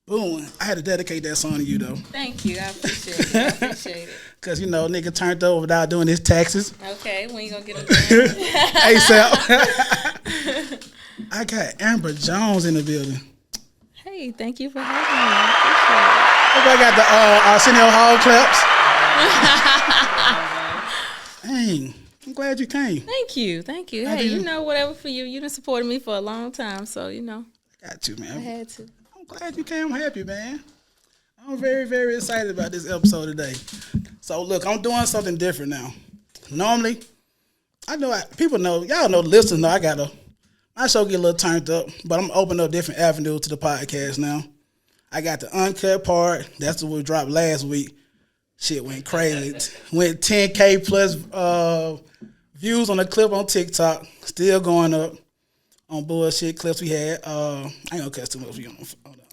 Boom. I had to dedicate that song to you, though. Thank you. I appreciate it. I appreciate it. Because, nigga turned over without doing his taxes. Okay, when you going to get them done? ASAP. I got Amber Jones in the building. Hey, thank you for having me. I Hope I got the Arsenio Hall claps. Dang. I'm glad you came. Thank you. Thank you. Hey, whatever for you. You done supported me for a long time, so, I got you, man. I had to. I'm glad you came. I'm happy, man. I'm very, very excited about this episode today. So, look, I'm doing something different now. Normally, people know, y'all know, the listeners know my show get a little turned up, but I'm opening up different avenues to the podcast now. I got the uncut part. That's what we dropped last week. Shit went crazy. Went 10K plus views on the clip on TikTok. Still going up on bullshit clips we had. I ain't gonna cuss too much.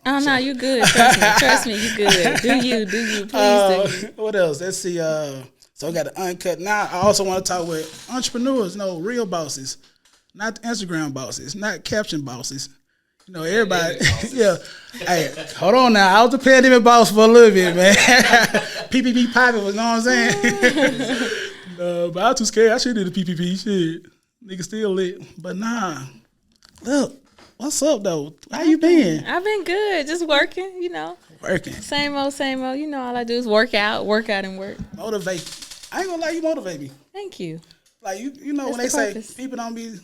Oh, no, you good. Trust me, you good. Do you. Please do. What else? Let's see. So we got the uncut. Now, I also want to talk with entrepreneurs, real bosses. Not the Instagram bosses, not caption bosses. Everybody. Yeah. Hey, hold on now. I was a pandemic boss for a little bit, man. PPP popping, you know what I'm saying? But I was too scared. I should do the PPP shit. Nigga still lit. But nah. Look, what's up, though? How you been? I've been good. Just working, Working. Same old, same old. All I do is work out and work. Motivate. I ain't gonna lie, you motivate me. Thank you. Like, That's when they say people don't be...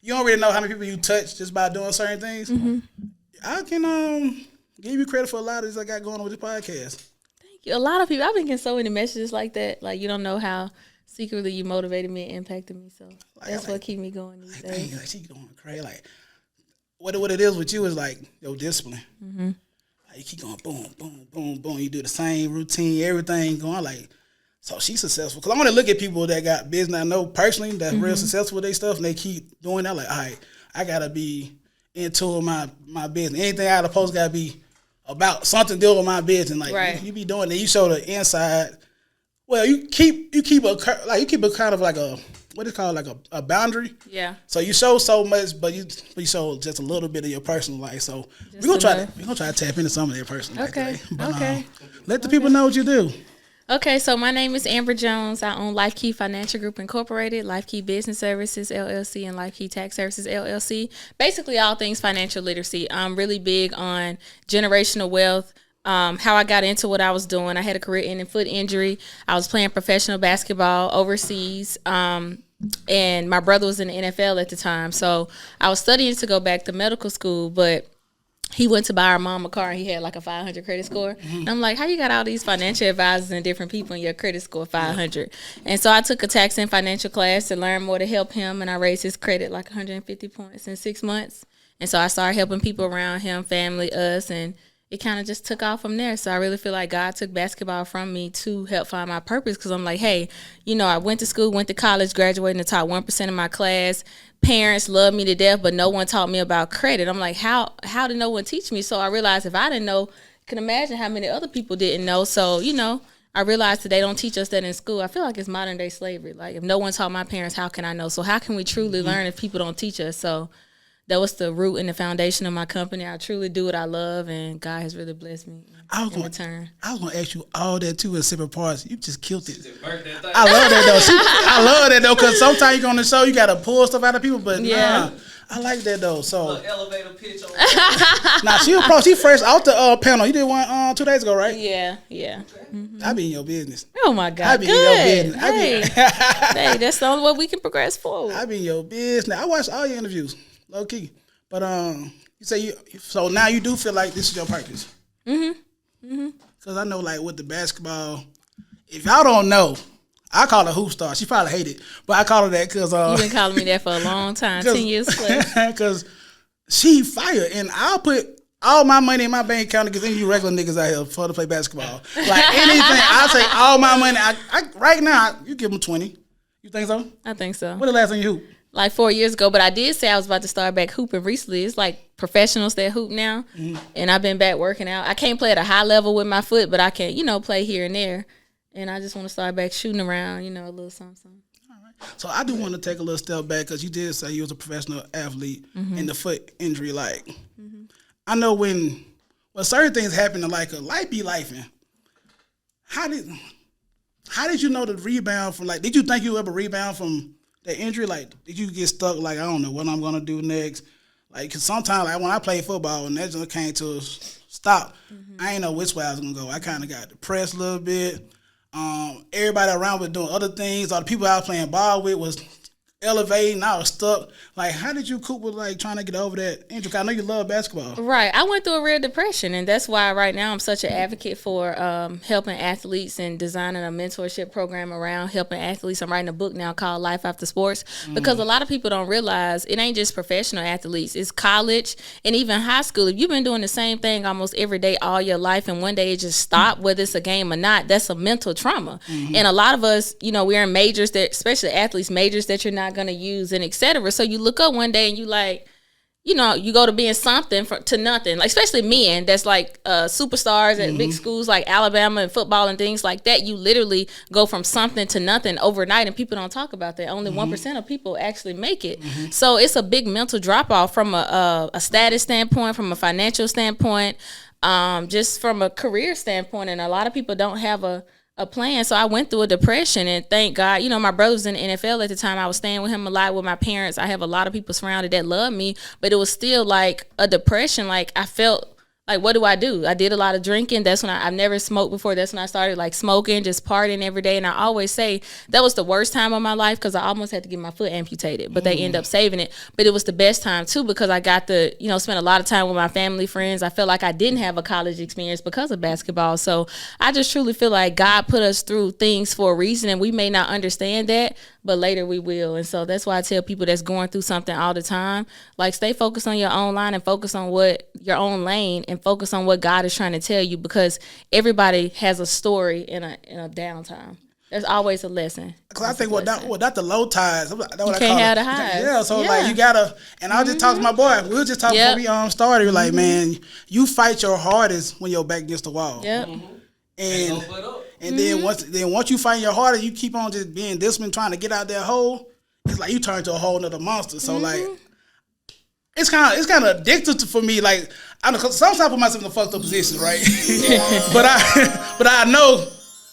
You don't really know how many people you touch just by doing certain things. Mm-hmm. I can give you credit for a lot of this I got going on with this podcast. Thank you. A lot of people, I've been getting so many messages like that. Like, you don't know how secretly you motivated me and impacted me. So that's what keep me going these days. Dang, she going crazy. Like, what it is with you is like your discipline. Mm-hmm. Like, you keep going boom, boom, boom, boom. You do the same routine, everything going like... So she's successful. Because I want to look at people that got business I know personally that's real successful with their stuff, and they keep doing that. Like, all right, I got to be into my business. Anything I post got to be about something to do with my business. Like, right. you be doing that. You show the inside. Well, you keep a kind of like a, what is it called, like a boundary. Yeah. So you show so much, but you show just a little bit of your personal life. So we're gonna try to tap into some of their personal life today. But, let the people know what you do. Okay, so my name is Amber Jones. I own Life Key Financial Group Incorporated, Life Key Business Services LLC, and Life Key Tax Services LLC. Basically, all things financial literacy. I'm really big on generational wealth. How I got into what I was doing. I had a career-ending foot injury. I was playing professional basketball overseas, and my brother was in the NFL at the time. So I was studying to go back to medical school, but he went to buy our mom a car, and he had like a 500 credit score. Mm-hmm. And I'm like, how you got all these financial advisors and different people and your credit score 500? Yeah. And so I took a tax and financial class to learn more to help him, and I raised his credit like 150 points in 6 months. And so I started helping people around him, family, us, and it kind of just took off from there. So I really feel like God took basketball from me to help find my purpose, because I'm like, hey, I went to school, went to college, graduated in the top 1% of my class. Parents loved me to death, but no one taught me about credit. I'm like, how did no one teach me? So I realized if I didn't know, I can imagine how many other people didn't know. So, I realized that they don't teach us that in school. I feel like it's modern day slavery. Like, if no one taught my parents, how can I know? So how can we truly learn if people don't teach us? So that was the root and the foundation of my company. I truly do what I love, and God has really blessed me in return. I was going to ask you all that too in separate parts. You just killed it. I love that though. I love that though, because sometimes you go on the show, you got to pull stuff out of people, but nah, I like that though. So elevator pitch on. Nah, she fresh out the panel. You did one 2 days ago, right? Yeah. Mm-hmm. I be in your business. Oh my God, I be in your business. Hey, that's the only way we can progress forward. I be in your business. I watch all your interviews. Low key. But you say so now you do feel like this is your purpose. Because I know, like, with the basketball, if y'all don't know, I call her hoop star. She probably hate it, but I call her that because you've been calling me that for a long time, 10 years plus. Because she fire, and I'll put all my money in my bank account against any of you regular niggas out here for to play basketball. Like anything, I'll say all my money. I right now, you give them 20. You think so? I think so. When the last time you hoop? Like 4 years ago, but I did say I was about to start back hooping recently. It's like professionals that hoop now, and I've been back working out. I can't play at a high level with my foot, but I can, play here and there. And I just want to start back shooting around, a little something. All right. So I do want to take a little step back, because you did say you was a professional athlete and the foot injury. Like, I know when But certain things happen in like a life be lifing. How did you know the rebound from, like, did you think you ever rebound from that injury? Like, did you get stuck, like, I don't know what I'm going to do next? Like, cause sometimes, like, when I played football and that just came to a stop, I ain't know which way I was going to go. I kind of got depressed a little bit. Everybody around was doing other things. All the people I was playing ball with was elevating. I was stuck. Like, how did you cope with, like, trying to get over that injury? I know you love basketball. Right. I went through a real depression, and that's why right now I'm such an advocate for helping athletes and designing a mentorship program around helping athletes. I'm writing a book now called Life After Sports, because a lot of people don't realize it ain't just professional athletes. It's college and even high school. If you've been doing the same thing almost every day all your life and one day it just stopped, whether it's a game or not, that's a mental trauma. And a lot of us, we're in majors that, especially athletes, majors that you're not going to use and et cetera. So you look up one day and you like, you go to being something to nothing. Like, especially men that's like superstars at big schools like Alabama and football and things like that. You literally go from something to nothing overnight, and people don't talk about that. Only 1% of people actually make it. So it's a big mental drop off from a status standpoint, from a financial standpoint, just from a career standpoint. And a lot of people don't have a plan. So I went through a depression, and thank God, my brother was in the NFL at the time. I was staying with him a lot with my parents. I have a lot of people surrounded that love me, but it was still like a depression. Like, I felt like, what do? I did a lot of drinking. That's when I've never smoked before. That's when I started like smoking, just partying every day. And I always say that was the worst time of my life, because I almost had to get my foot amputated, but they end up saving it. But it was the best time too, because I got to, spend a lot of time with my family, friends. I felt like I didn't have a college experience because of basketball. So I just truly feel like God put us through things for a reason, and we may not understand that, but later we will. And so that's why I tell people that's going through something all the time, like, stay focused on your own line and focus on what your own lane and focus on what God is trying to tell you, because everybody has a story in a downtime. There's always a lesson. Because I think without the low tides, that's what you I can't call have it. the highs. Yeah, so like you gotta, and I just talked to my boy. We were just talking before we started. Like, man, you fight your hardest when you're back against the wall. Yep. And then once you find your hardest, you keep on just being disciplined, trying to get out that hole. It's like you turn into a whole nother monster. So like, it's kind of addictive for me. Like, I know, cause sometimes I put myself in a fucked up position, right? but I know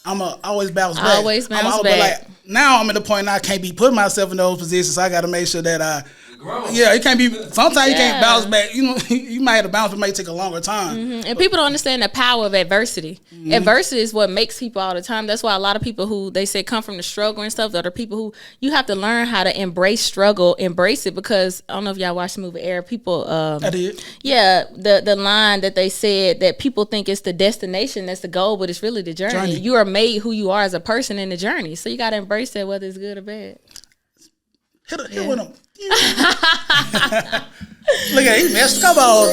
I'm always bounce back. Always bounce back. But like, now I'm at the point I can't be putting myself in those positions. So I got to make sure that it can't be. Sometimes you can't bounce back. You might have to bounce, but it might take a longer time. And people don't understand the power of adversity. Adversity is what makes people all the time. That's why a lot of people who they say come from the struggle and stuff, that are people who you have to learn how to embrace struggle, embrace it. Because I don't know if y'all watched the movie Air. People, I did. Yeah, the line that they said that people think it's the destination, that's the goal, but it's really the journey. You are made who you are as a person in the journey. So you got to embrace that, whether it's good or bad. Hit one of them. Look at he messed. Come on.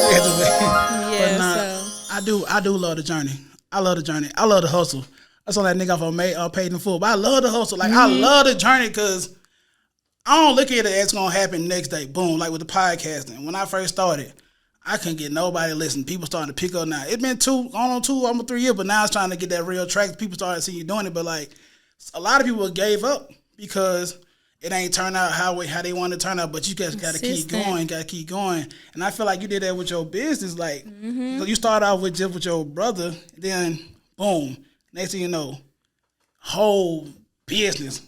I do love the journey. I love the journey. I love the hustle. I saw that nigga off Paid in Full, but I love the hustle. Like, I love the journey, because I don't look at it as gonna happen next day. Boom, like with the podcasting. When I first started, I couldn't get nobody to listen. People starting to pick up now. It's been almost 3 years, but now it's trying to get that real track. People started seeing you doing it, but like, a lot of people gave up because it ain't turn out how they want to turn out, but you just got to keep going. And I feel like you did that with your business. Like, so you start out with your brother, then boom, next thing you know, whole business.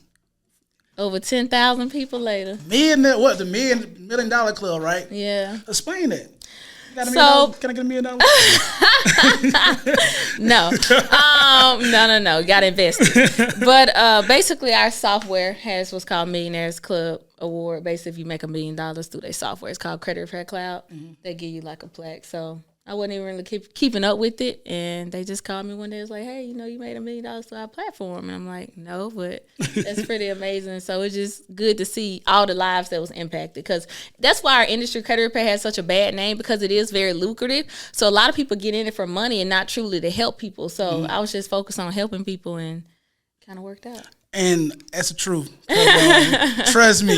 Over 10,000 people later. The $1 million club, right? Yeah. Explain that. Can I get $1 million? No. Got invested. But basically, our software has what's called Millionaires Club Award. Basically, if you make $1 million through their software, it's called Credit Repair Cloud. They give you like a plaque. So I wasn't even really keeping up with it, and they just called me one day. It was like, hey, you made $1 million through our platform. And I'm like, no, but that's pretty amazing. So it's just good to see all the lives that was impacted, because that's why our industry, credit repair, has such a bad name, because it is very lucrative. So a lot of people get in it for money and not truly to help people. So I was just focused on helping people, and kind of worked out. And that's the truth. Trust me,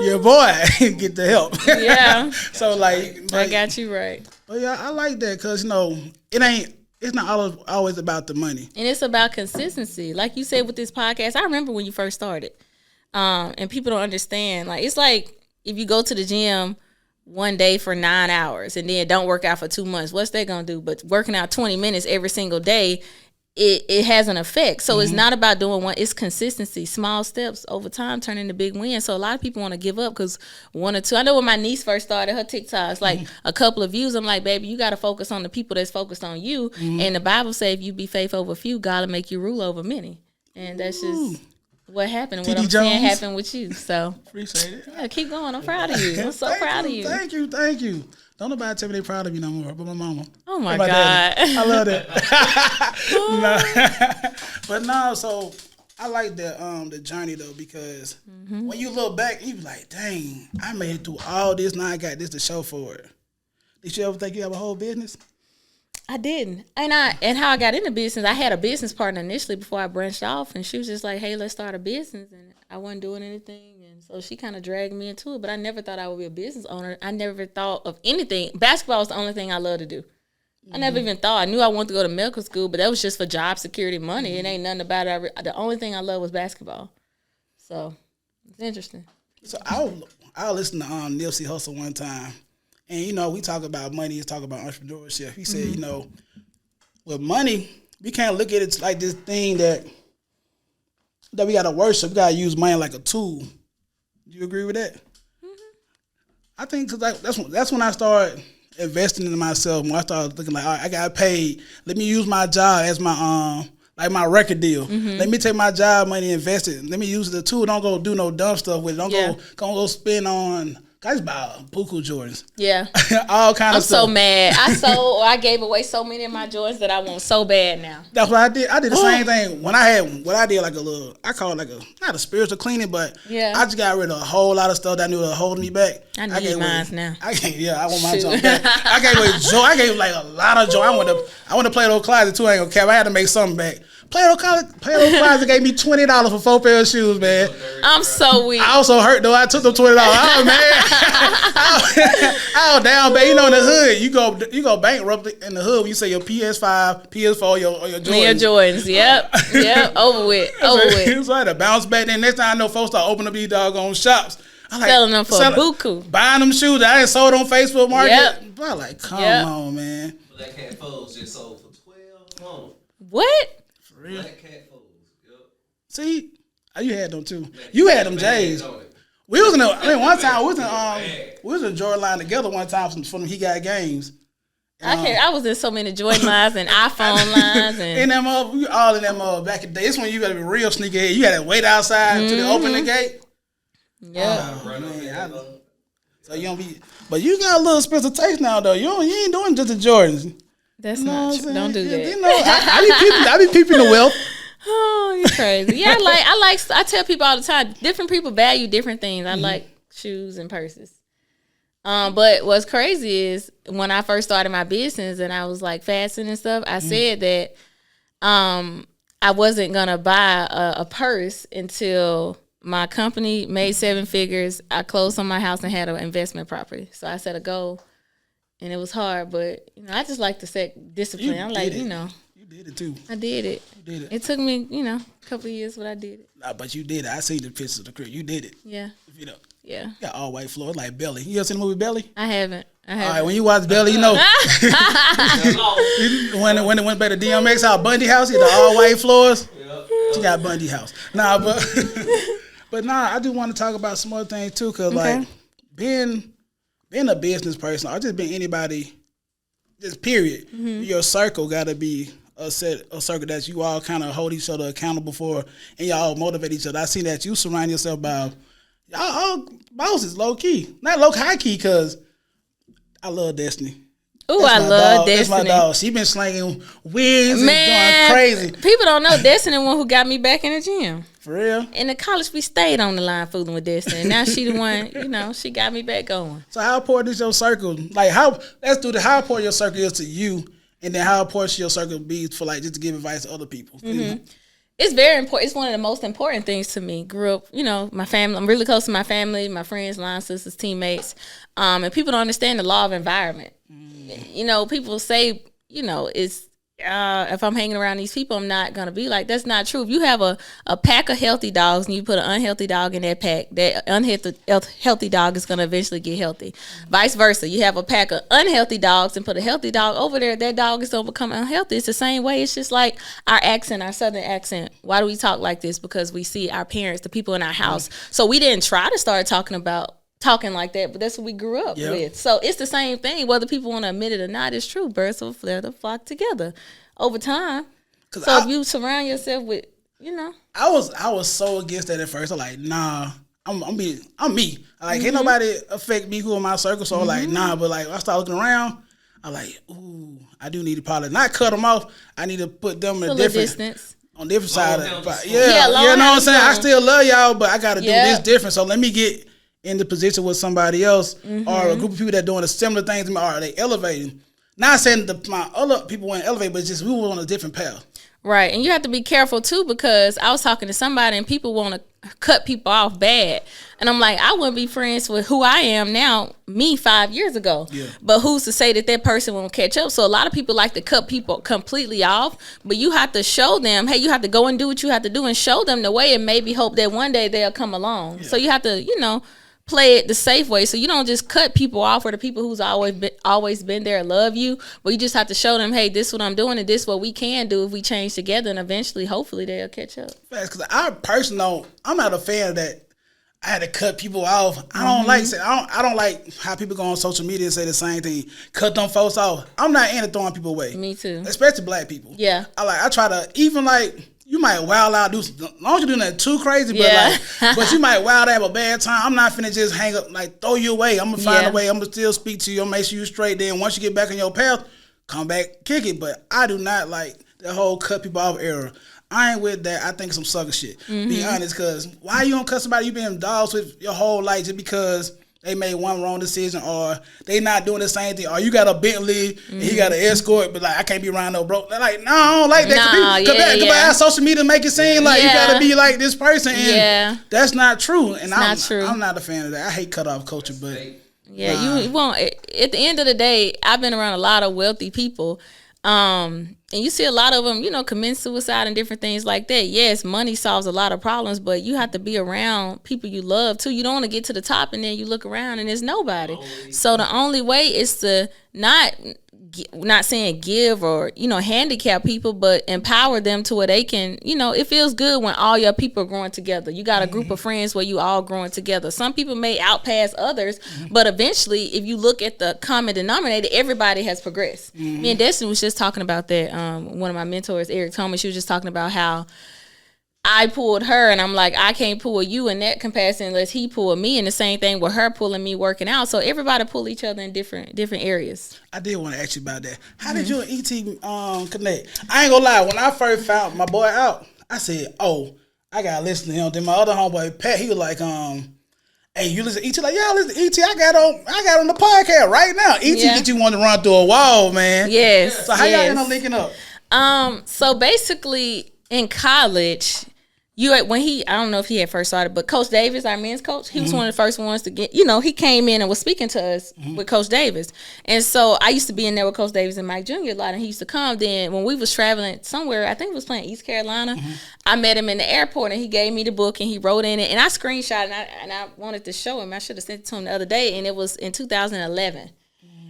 your boy get the help. Yeah. So like, I got you right. But yeah, I like that, because it's not always about the money, and it's about consistency. Like you said with this podcast, I remember when you first started, and people don't understand. Like, it's like if you go to the gym one day for 9 hours and then don't work out for 2 months, what's that gonna do? But working out 20 minutes every single day, it has an effect. So it's not about doing one, it's consistency. Small steps over time turn into big wins. So a lot of people want to give up because 1 or 2. I know when my niece first started her TikToks, like a couple of views, I'm like, baby, you got to focus on the people that's focused on you. And the Bible says if you be faithful over few, God will make you rule over many. And that's just what happened and what I'm saying happened with you. So appreciate it. Yeah, keep going. I'm proud of you. I'm so proud of you. Thank you. Don't nobody tell me they proud of you no more, but my mama. Oh my God. Daddy. I love that. But no, so I like the journey though, because when you look back, you be like, dang, I made it through all this, now I got this to show for it. Did you ever think you have a whole business? I didn't. And how I got into business, I had a business partner initially before I branched off, and she was just like, hey, let's start a business. And I wasn't doing anything. And so she kind of dragged me into it, but I never thought I would be a business owner. I never thought of anything. Basketball was the only thing I love to do. I never even thought. I knew I wanted to go to medical school, but that was just for job security money. It ain't nothing about it. The only thing I love was basketball. So it's interesting. So I listened to Nipsey Hussle one time. And, we talk about money, talk about entrepreneurship. He said, with money, we can't look at it like this thing that we got to worship. We got to use money like a tool. Do you agree with that? I think that's when I started investing in myself. When I started looking like, all right, I got paid. Let me use my job as my my record deal. Let me take my job money and invest it. Let me use the tool. Don't go do no dumb stuff with it. Don't go spend on. I just bought Buku Jordans. Yeah. All kind of stuff. I'm so mad. I gave away so many of my Jordans that I want so bad now. That's what I did. I did the same thing. When I did like a little, I call it not a spiritual cleaning, but I just got rid of a whole lot of stuff that I knew was holding me back. I need mine now. I want my junk back. I gave away joy. I gave like a lot of joy. I want to play those closets too. I ain't gonna care. I had to make something back. Play-Doh Closet gave me $20 for 4 pairs of shoes, man. I'm so weak. I also hurt though. I took them $20. I was mad. I was down, man. In the hood, you go bankrupt in the hood when you say your PS5, PS4, or your Jordans. Your Jordans, yep. Over with. So I had to bounce back. Then next time I know folks start opening up these doggone shops. I'm like, selling them for buku. Buying them shoes that I ain't sold on Facebook Market. Yep. But I'm like, come on, man. Black Cat Foes just sold for $12. Come on. What? Black Cat Foes. Yep. See, you had them too. You had them J's. We was one time we was in Jordan line together one time from them He Got Games. I was in so many Jordan lines and iPhone lines and in them we all in them back in the day. This one you gotta be real sneakerhead. You had to wait outside until they open the gate. Yeah. So you don't be, but you got a little special taste now though. You ain't doing just the Jordans. That's not true. Don't do that. I be peeping the wealth. Oh, you're crazy. Yeah, I tell people all the time, different people value different things. I like shoes and purses. But what's crazy is when I first started my business and I was like fasting and stuff, I said that I wasn't gonna buy a purse until my company made 7 figures. I closed on my house and had an investment property. So I set a goal. And it was hard, but I just like to set discipline. I'm like, You did it too. I did it. You did it. It took me, a couple of years, but I did it. Nah, but you did it. I see the pictures of the crib. You did it. Yeah. Yeah. You got all white floors like Belly. You ever seen the movie Belly? I haven't. All right, when you watch Belly, you know. when it went back to DMX house, Bundy house, he had the all white floors. She got Bundy house. Nah, but I do want to talk about some other things too, cause like being a business person, or just being anybody, just period. Your circle got to be a circle that you all kind of hold each other accountable for, and y'all motivate each other. I see that you surround yourself by y'all all bosses, low key, not high key, cause I love Destiny. Ooh, I love Destiny. That's my dog. She been slinging wigs and going crazy. People don't know Destiny the one who got me back in the gym. For real? In the college, we stayed on the line fooling with Destiny. And now she the one, she got me back going. So how important is your circle? Like how important your circle is to you, and then how important should your circle be for just to give advice to other people? It's very important. It's one of the most important things to me. Grew up, my family. I'm really close to my family, my friends, line sisters, teammates. And people don't understand the law of environment. People say, if I'm hanging around these people, I'm not gonna be like, that's not true. If you have a pack of healthy dogs and you put an unhealthy dog in that pack, that healthy dog is gonna eventually get healthy. Vice versa, you have a pack of unhealthy dogs and put a healthy dog over there, that dog is gonna become unhealthy. It's the same way. It's just like our accent, our southern accent. Why do we talk like this? Because we see our parents, the people in our house. So we didn't try to start talking like that, but that's what we grew up with. So it's the same thing, whether people want to admit it or not. It's true. Birds of a feather flock together over time. So if you surround yourself with, I was so against that at first. I'm like, nah, I'm me. Like, ain't nobody affect me who in my circle. So I'm like, nah. But like, I start looking around. I'm like, ooh, I do need to probably not cut them off. I need to put them in a different distance. On different side of it. Yeah, you know what I'm saying? I still love y'all, but I got to do this different. So let me get in the position with somebody else or a group of people that doing a similar things to me, or are they elevating? Not saying my other people weren't elevated, but just we were on a different path. Right, and you have to be careful too, because I was talking to somebody and people want to cut people off bad. And I'm like, I wouldn't be friends with who I am now, me 5 years ago. Yeah. But who's to say that person won't catch up? So a lot of people like to cut people completely off, but you have to show them, hey, you have to go and do what you have to do and show them the way, and maybe hope that one day they'll come along. Yeah. So you have to, play it the safe way. So you don't just cut people off, or the people who's always been there and love you, but you just have to show them, hey, this is what I'm doing and this is what we can do if we change together, and eventually, hopefully, they'll catch up. Because I personally, I'm not a fan of that. I had to cut people off. I don't like how people go on social media and say the same thing. Cut them folks off. I'm not into throwing people away. Me too. Especially black people. Yeah. I try to, even like, you might wild out, as long as you're doing that too crazy, but but you might wild out, have a bad time. I'm not finna just hang up, like throw you away. I'm gonna find a way. I'm gonna still speak to you. I'm gonna make sure you're straight. Then once you get back on your path, come back, kick it. But I do not like the whole cut people off era. I ain't with that. I think it's some sucker shit. Be honest, because why you don't cut somebody you been dogs with your whole life just because they made one wrong decision, or they not doing the same thing, or you got a Bentley and he got an escort, but like, I can't be around no bro. They're like, no, I don't like that. Cause social media make it seem like you gotta be like this person, and that's not true. And I'm not a fan of that. I hate cutoff culture, but you won't. At the end of the day, I've been around a lot of wealthy people. And you see a lot of them, commit suicide and different things like that. Yes, money solves a lot of problems, but you have to be around people you love too. You don't want to get to the top and then you look around and there's nobody. So the only way is to not saying give or, handicap people, but empower them to where they can, it feels good when all your people are growing together. You got a group of friends where you all growing together. Some people may outpass others, but eventually, if you look at the common denominator, everybody has progressed. Me and Destiny was just talking about that. One of my mentors, Eric Thomas, she was just talking about how I pulled her, and I'm like, I can't pull you in that capacity unless he pulled me, and the same thing with her pulling me working out. So everybody pull each other in different areas. I did want to ask you about that. How did you and ET connect? I ain't gonna lie, when I first found my boy out, I said, oh, I gotta listen to him. Then my other homeboy Pat, he was like, hey, you listen to ET? Like, yeah, I listen to ET. I got on the podcast right now. ET get you want to run through a wall, man. Yes. So how y'all end up linking up? So basically in college, I don't know if he had first started, but Coach Davis, our men's coach, he was one of the first ones to get, he came in and was speaking to us with Coach Davis. And so I used to be in there with Coach Davis and Mike Jr. a lot, and he used to come. Then when we was traveling somewhere, I think it was playing East Carolina, I met him in the airport, and he gave me the book, and he wrote in it, and I screenshot, and I wanted to show him. I should have sent it to him the other day, and it was in 2011.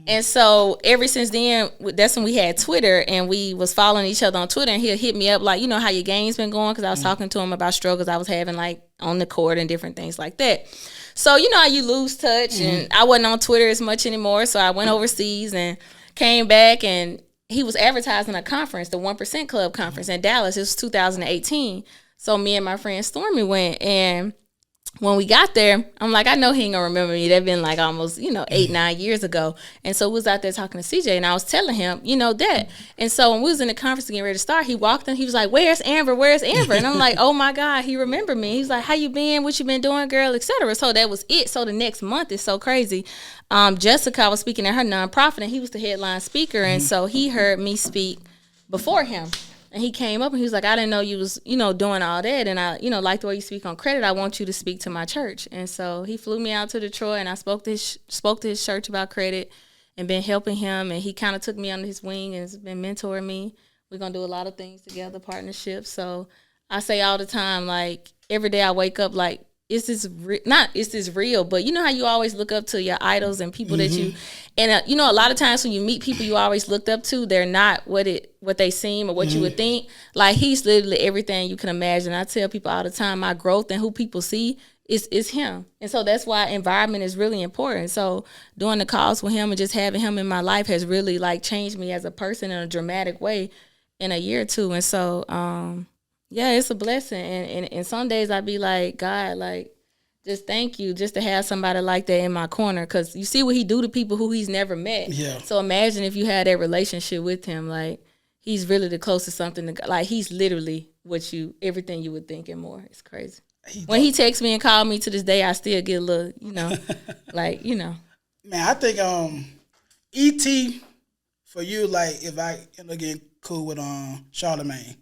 And so ever since then, that's when we had Twitter, and we was following each other on Twitter, and he'll hit me up like, how your game's been going, because I was talking to him about struggles I was having like on the court and different things like that. So how you lose touch, and I wasn't on Twitter as much anymore, so I went overseas and came back, and he was advertising a conference, the 1% Club conference in Dallas. It was 2018. So me and my friend Stormy went, and when we got there, I'm like, I know he ain't gonna remember me. That been like almost, 8-9 years ago. And so we was out there talking to CJ, and I was telling him, that. And so when we was in the conference getting ready to start, he walked in, he was like, where's Amber? Where's Amber? And I'm like, oh my God, he remembered me. He's like, how you been? What you been doing, girl? Etc. So that was it. So the next month is so crazy. Jessica was speaking at her nonprofit, and he was the headline speaker. And so he heard me speak before him. And he came up and he was like, I didn't know you was, doing all that. And I, like the way you speak on credit. I want you to speak to my church. And so he flew me out to Detroit, and I spoke to his church about credit and been helping him. And he kind of took me under his wing and has been mentoring me We're gonna do a lot of things together, partnerships. So I say all the time, like every day I wake up, like is this not is this real? But you know how you always look up to your idols and people that you, and you know, a lot of times when you meet people you always looked up to, they're not what they seem or what you would think. Like he's literally everything you can imagine. I tell people all the time, my growth and who people see is him. And so that's why environment is really important. So doing the calls with him and just having him in my life has really like changed me as a person in a dramatic way in a year or two. And so yeah, it's a blessing. And some days I be like, God, like, just thank you just to have somebody like that in my corner. Because you see what he do to people who he's never met. Yeah. So imagine if you had that relationship with him. Like, he's really the closest something to God. Like, he's literally everything you would think and more. It's crazy. When he texts me and calls me to this day, I still get a little, you know, like, you know. Man, I think E.T. for you, like, if I end up getting cool with Charlamagne.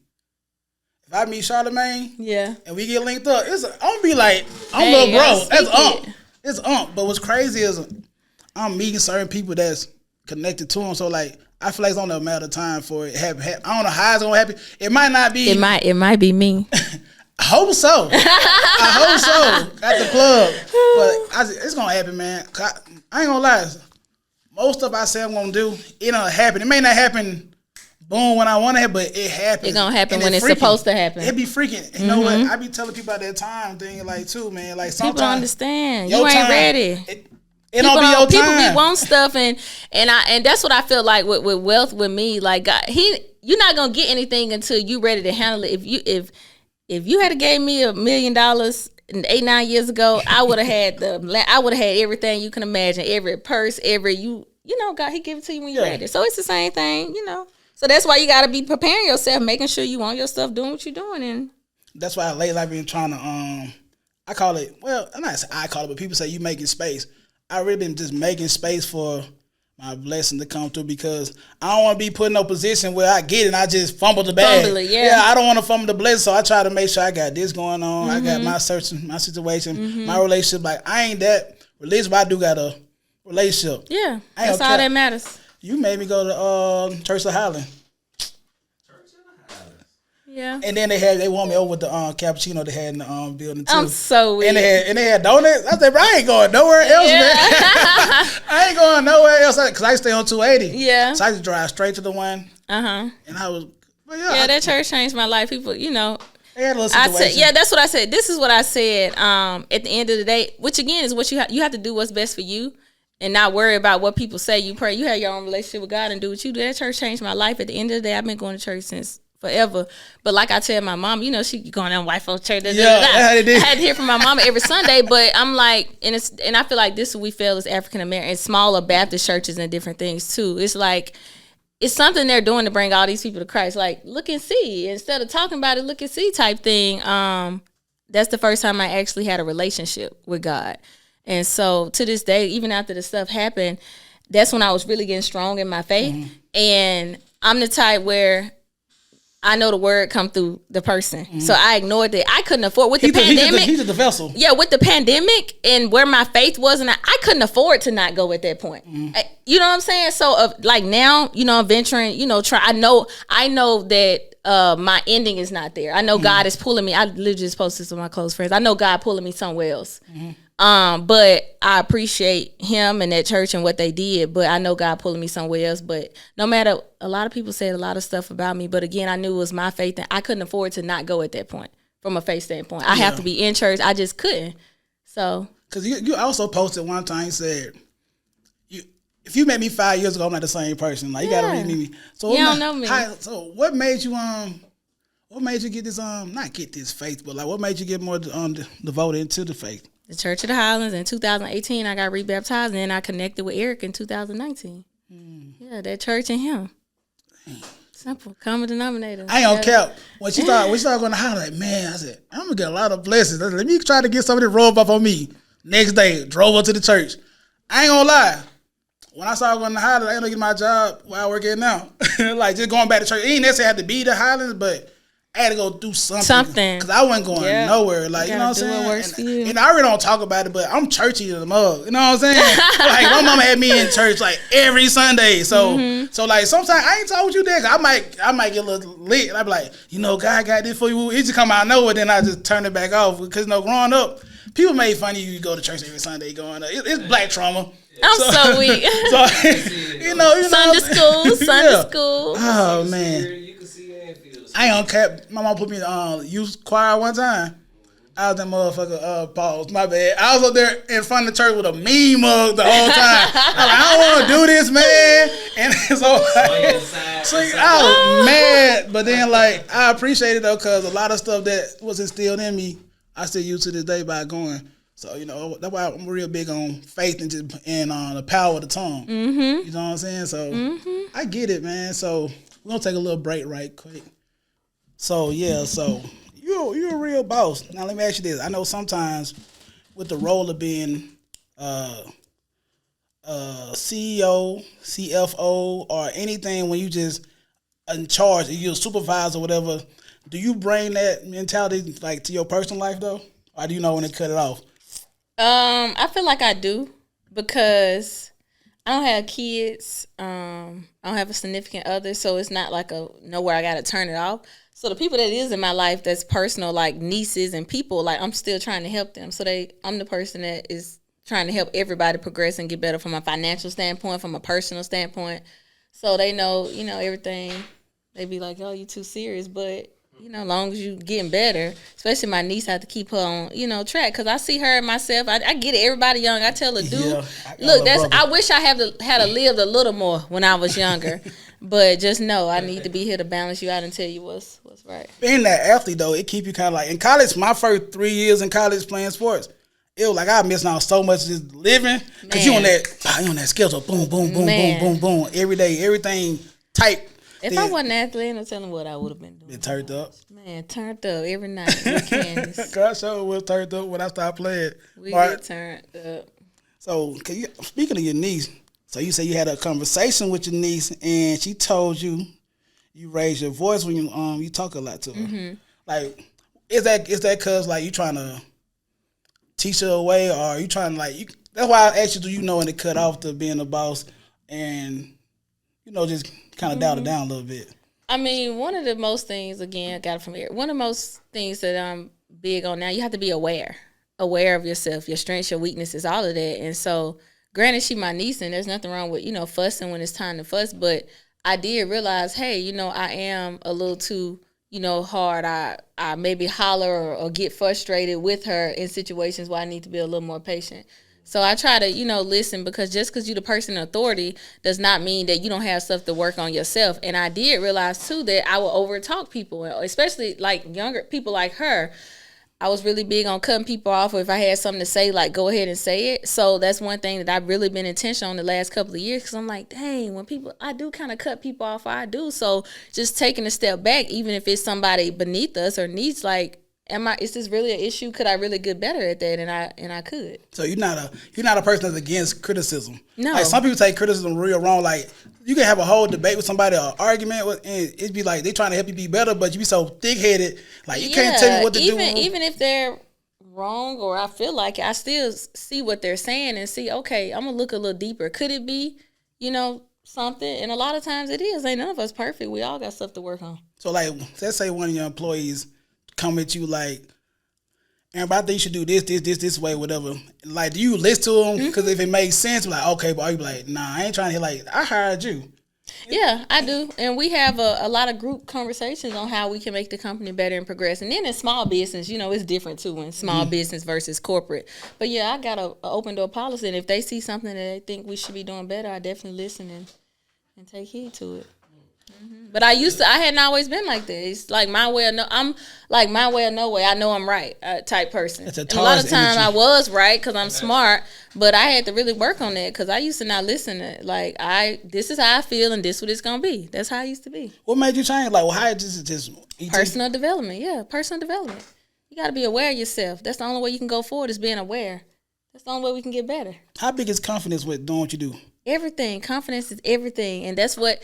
If I meet Charlamagne, yeah, and we get linked up, I'm gonna be like, little bro. That's It's But what's crazy is I'm meeting certain people that's connected to him. So like, I feel like it's only a matter of time for it happen. I don't know how it's gonna happen. It might not be. It might be me. I hope so. I hope so at the club. But it's gonna happen, man. I ain't gonna lie. Most stuff I say I'm gonna do, it don't happen. It may not happen. Boom, when I want to, but it happens. It's gonna happen when it's supposed to happen. It be freaking. You know what? I be telling people at that time thing, like too, man. Like sometimes people don't understand. You ain't ready. It don't be your time. People be want stuff, and that's what I feel like with wealth with me. Like God, you're not gonna get anything until you ready to handle it. If you had gave me $1 million 8-9 years ago, I would have had everything you can imagine, every purse, you know, God, he give it to you when you're ready. So it's the same thing, you know. So that's why you got to be preparing yourself, making sure you want your stuff, doing what you're doing. And that's why lately I've been trying to, I call it, well, I'm not saying I call it, but people say you making space. I really been just making space for my blessing to come through because I don't want to be put in a position where I get it and I just fumble the bag. I don't want to fumble the blessing, so I try to make sure I got this going on. I got my situation, my relationship. Like, I ain't that religious, but I do got a relationship. Yeah, that's all that matters. You made me go to Church of Highland. Yeah. And then they won me over with the cappuccino they had in the building too. I'm so weird. And they had donuts. I said, bro, I ain't going nowhere else, man. I ain't going nowhere else because I stay on 280. Yeah. So I just drive straight to the one. And I was, that church changed my life. People, you know. They had a little situation. That's what I said. This is what I said. At the end of the day, which again is what you have to do what's best for you. And not worry about what people say. You pray. You have your own relationship with God and do what you do. That church changed my life. At the end of the day, I've been going to church since forever. But like I tell my mom, you know, she going to white folks church. I had to hear from my mama every Sunday. But I'm like, and I feel like this is what we feel as African Americans, smaller Baptist churches and different things too. It's like, it's something they're doing to bring all these people to Christ. Like, look and see. Instead of talking about it, look and see type thing. That's the first time I actually had a relationship with God. And so to this day, even after the stuff happened, that's when I was really getting strong in my faith. And I'm the type where I know the word come through the person. So I ignored that. I couldn't afford with the pandemic. He's the vessel. Yeah, with the pandemic and where my faith was, and I couldn't afford to not go at that point. You know what I'm saying? So like now, you know, I'm venturing, you know, I know that my ending is not there. I know God is pulling me. I literally just posted this with my close friends. I know God pulling me somewhere else. But I appreciate him and that church and what they did, but I know God pulling me somewhere else. But no matter, a lot of people said a lot of stuff about me, but again, I knew it was my faith and I couldn't afford to not go at that point from a faith standpoint. I have to be in church. I just couldn't. So. Cause you also posted one time, you said, if you met me 5 years ago, I'm not the same person. Like, you gotta really meet me. So you don't know me. So what made you, get this, not get this faith, but like, what made you get more devoted into the faith? The Church of the Highlands in 2018, I got rebaptized, and then I connected with Eric in 2019. Yeah, that church and him. Simple, common denominator. I ain't gonna cap. When she started going to Highland, like, man, I said, I'm gonna get a lot of blessings. Let me try to get some of this rolled up on me. Next day, drove up to the church. I ain't gonna lie. When I started going to Highlands, I ended up getting my job where I work at now. Like, just going back to church. It ain't necessarily have to be the Highlands, but I had to go do something. Something. Because I wasn't going nowhere. Like, you know what I'm Gotta do saying? what works for you. And I really don't talk about it, but I'm churchy to the mug. You know what I'm saying? Like, my mama had me in church, like, every Sunday. So, so like, sometimes I ain't talk with you there. I might get a little lit. And I be like, you know, God got this for you. It just come out of nowhere. Then I just turn it back off. Because, you know, growing up, people made fun of you. You go to church every Sunday going, it's black trauma. I'm so weak. So, you know Sunday school. Oh, man. You can see and feel the I ain't on cap. My mom put me in youth choir one time. I was that motherfucker, pause, my bad. I was up there in front of the church with a mean mug the whole time. I'm like, I don't want to do this, man. And so I was mad. But then, like, I appreciate it, though, because a lot of stuff that was instilled in me, I still use to this day by going. So, you know, that's why I'm real big on faith and the power of the tongue. Mm-hmm. You know what I'm saying? So, I get it, man. So, we're going to take a little break right quick. So, yeah, so you're a real boss. Now, let me ask you this. I know sometimes with the role of being CEO, CFO, or anything when you just in charge, you're a supervisor or whatever, do you bring that mentality, like, to your personal life, though? Or do you know when to cut it off? I feel like I do because I don't have kids. I don't have a significant other, so it's not like nowhere I got to turn it off. So the people that is in my life that's personal, like nieces and people, like I'm still trying to help them. So I'm the person that is trying to help everybody progress and get better from a financial standpoint, from a personal standpoint. So they know, you know, everything. They be like, oh, you too serious, but you know, as long as you getting better, especially my niece, I have to keep her on, you know, track because I see her and myself. I get it. Everybody young. I tell her, dude, look, I wish I had lived a little more when I was younger, but just know I need to be here to balance you out and tell you what's right. Being that athlete though, it keep you kind of like in college. My first 3 years in college playing sports, it was like I missed out so much just living because you on that schedule, boom, boom, boom, boom, boom, boom, every day, everything tight. If I wasn't an athlete, I'm telling you what I would have been doing. It turned up. Man, turned up every night with Candace. I sure was turned up when I started playing. We get turned up. So, speaking of your niece, so you say you had a conversation with your niece and she told you raised your voice when you talk a lot to her. Mm-hmm. Like, is that because like you trying to teach her a way, or are you trying to like that's why I asked you, do you know when to cut off to being a boss and you know just kind of dial it down a little bit? I mean, one of the most things, again, I got it from here. One of the most things that I'm big on now, you have to be aware of yourself, your strengths, your weaknesses, all of that. And so, granted, she my niece, and there's nothing wrong with, you know, fussing when it's time to fuss. But I did realize, hey, you know, I am a little too, you know, hard. I maybe holler or get frustrated with her in situations where I need to be a little more patient. So I try to, you know, listen, because just because you're the person in authority does not mean that you don't have stuff to work on yourself. And I did realize, too, that I would over-talk people, especially, like, younger people like her. I was really big on cutting people off, or if I had something to say, like, go ahead and say it. So that's one thing that I've really been intentional on the last couple of years, because I'm like, dang, I do kind of cut people off, I do. So just taking a step back, even if it's somebody beneath us or needs, like, is this really an issue? Could I really get better at that? And I could. So you're not a person that's against criticism. No. Like some people take criticism real wrong. Like you can have a whole debate with somebody or argument with, and it'd be like they trying to help you be better, but you be so thick headed, like you can't tell me what to do. Even if they're wrong or I feel like it, I still see what they're saying and see, okay, I'm gonna look a little deeper. Could it be, you know, something? And a lot of times it is. Ain't none of us perfect. We all got stuff to work on. So like, let's say one of your employees come at you like, Amber, I think you should do this way, whatever. Like, do you listen to them? Because if it makes sense, like, okay, but you be like, nah, I ain't trying to hear, like, I hired you. Yeah, I do. And we have a lot of group conversations on how we can make the company better and progress. And then in small business, you know, it's different too in small business versus corporate. But yeah, I got a open door policy. And if they see something that they think we should be doing better, I definitely listen and take heed to it. But I hadn't always been like that. It's like my way or I'm like my way or no way. I know I'm right type person. It's a lot of time I was right because I'm smart, but I had to really work on that because I used to not listen to like this is how I feel and this is what it's gonna be. That's how I used to be. What made you change? Like, well, how just personal development? Yeah, personal development. You got to be aware of yourself. That's the only way you can go forward is being aware. That's the only way we can get better. How big is confidence with doing what you do? Everything. Confidence is everything, and that's what.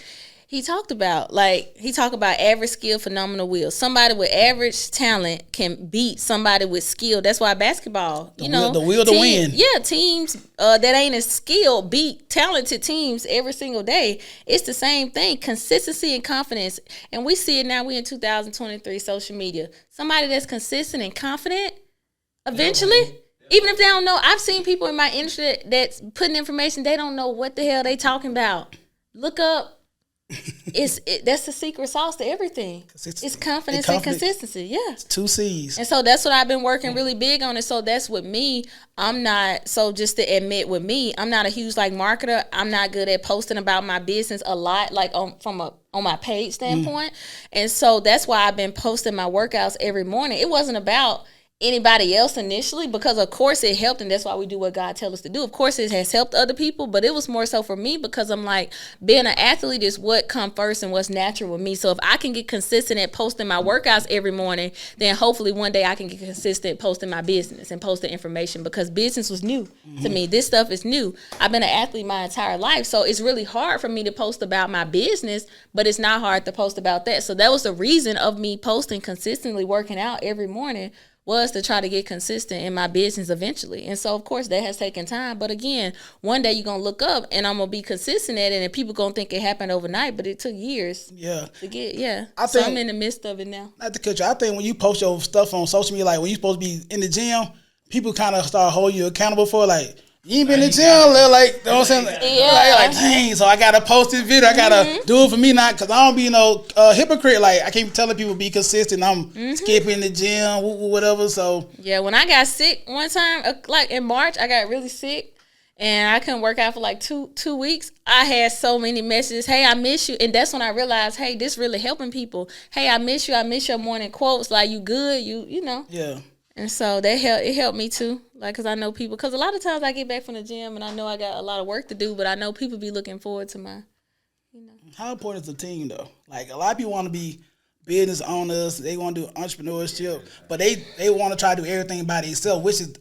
he talked about. Like, he talked about average skill, phenomenal will. Somebody with average talent can beat somebody with skill. That's why basketball, the will to win. Yeah, teams that ain't as skilled beat talented teams every single day. It's the same thing, consistency and confidence. And we see it now. We in 2023, social media. Somebody that's consistent and confident, eventually, even if they don't know, I've seen people in my industry that's putting information, they don't know what the hell they talking about. Look up. That's the secret sauce to everything. It's confidence and consistency. Yeah. It's 2 C's. And so that's what I've been working really big on. And so that's with me. I'm not, so just to admit with me, I'm not a huge like marketer. I'm not good at posting about my business a lot, like on my page standpoint. And so that's why I've been posting my workouts every morning. It wasn't about anybody else initially, because of course it helped, and that's why we do what God tells us to do. Of course it has helped other people, but it was more so for me, because I'm like, being an athlete is what come first and what's natural with me. So if I can get consistent at posting my workouts every morning, then hopefully one day I can get consistent posting my business and posting information, because business was new to me. This stuff is new. I've been an athlete my entire life, so it's really hard for me to post about my business, but it's not hard to post about that. So that was the reason of me posting consistently, working out every morning, was to try to get consistent in my business eventually. And so, of course, that has taken time. But again, one day you're going to look up and I'm going to be consistent at it, and people going to think it happened overnight, but it took years to get, so I'm in the midst of it now. Not to cut you, I think when you post your stuff on social media, like when you're supposed to be in the gym, people kind of start holding you accountable for, like, you ain't been in the gym, like, you know what I'm saying? Like, dang, so I got to post this video. I got to do it for me, not because I don't be no hypocrite. Like, I keep telling people be consistent. I'm skipping the gym, whatever, so. Yeah, when I got sick one time, like in March, I got really sick, and I couldn't work out for like two weeks. I had so many messages, hey, I miss you. And that's when I realized, hey, this really helping people. Hey, I miss you. I miss your morning quotes. Like, you good, you know. Yeah. And so that helped me too, like, because I know people, because a lot of times I get back from the gym and I know I got a lot of work to do, but I know people be looking forward to my, you know. How important is the team though? Like, a lot of people want to be business owners, they want to do entrepreneurship, but they want to try to do everything by themselves, which is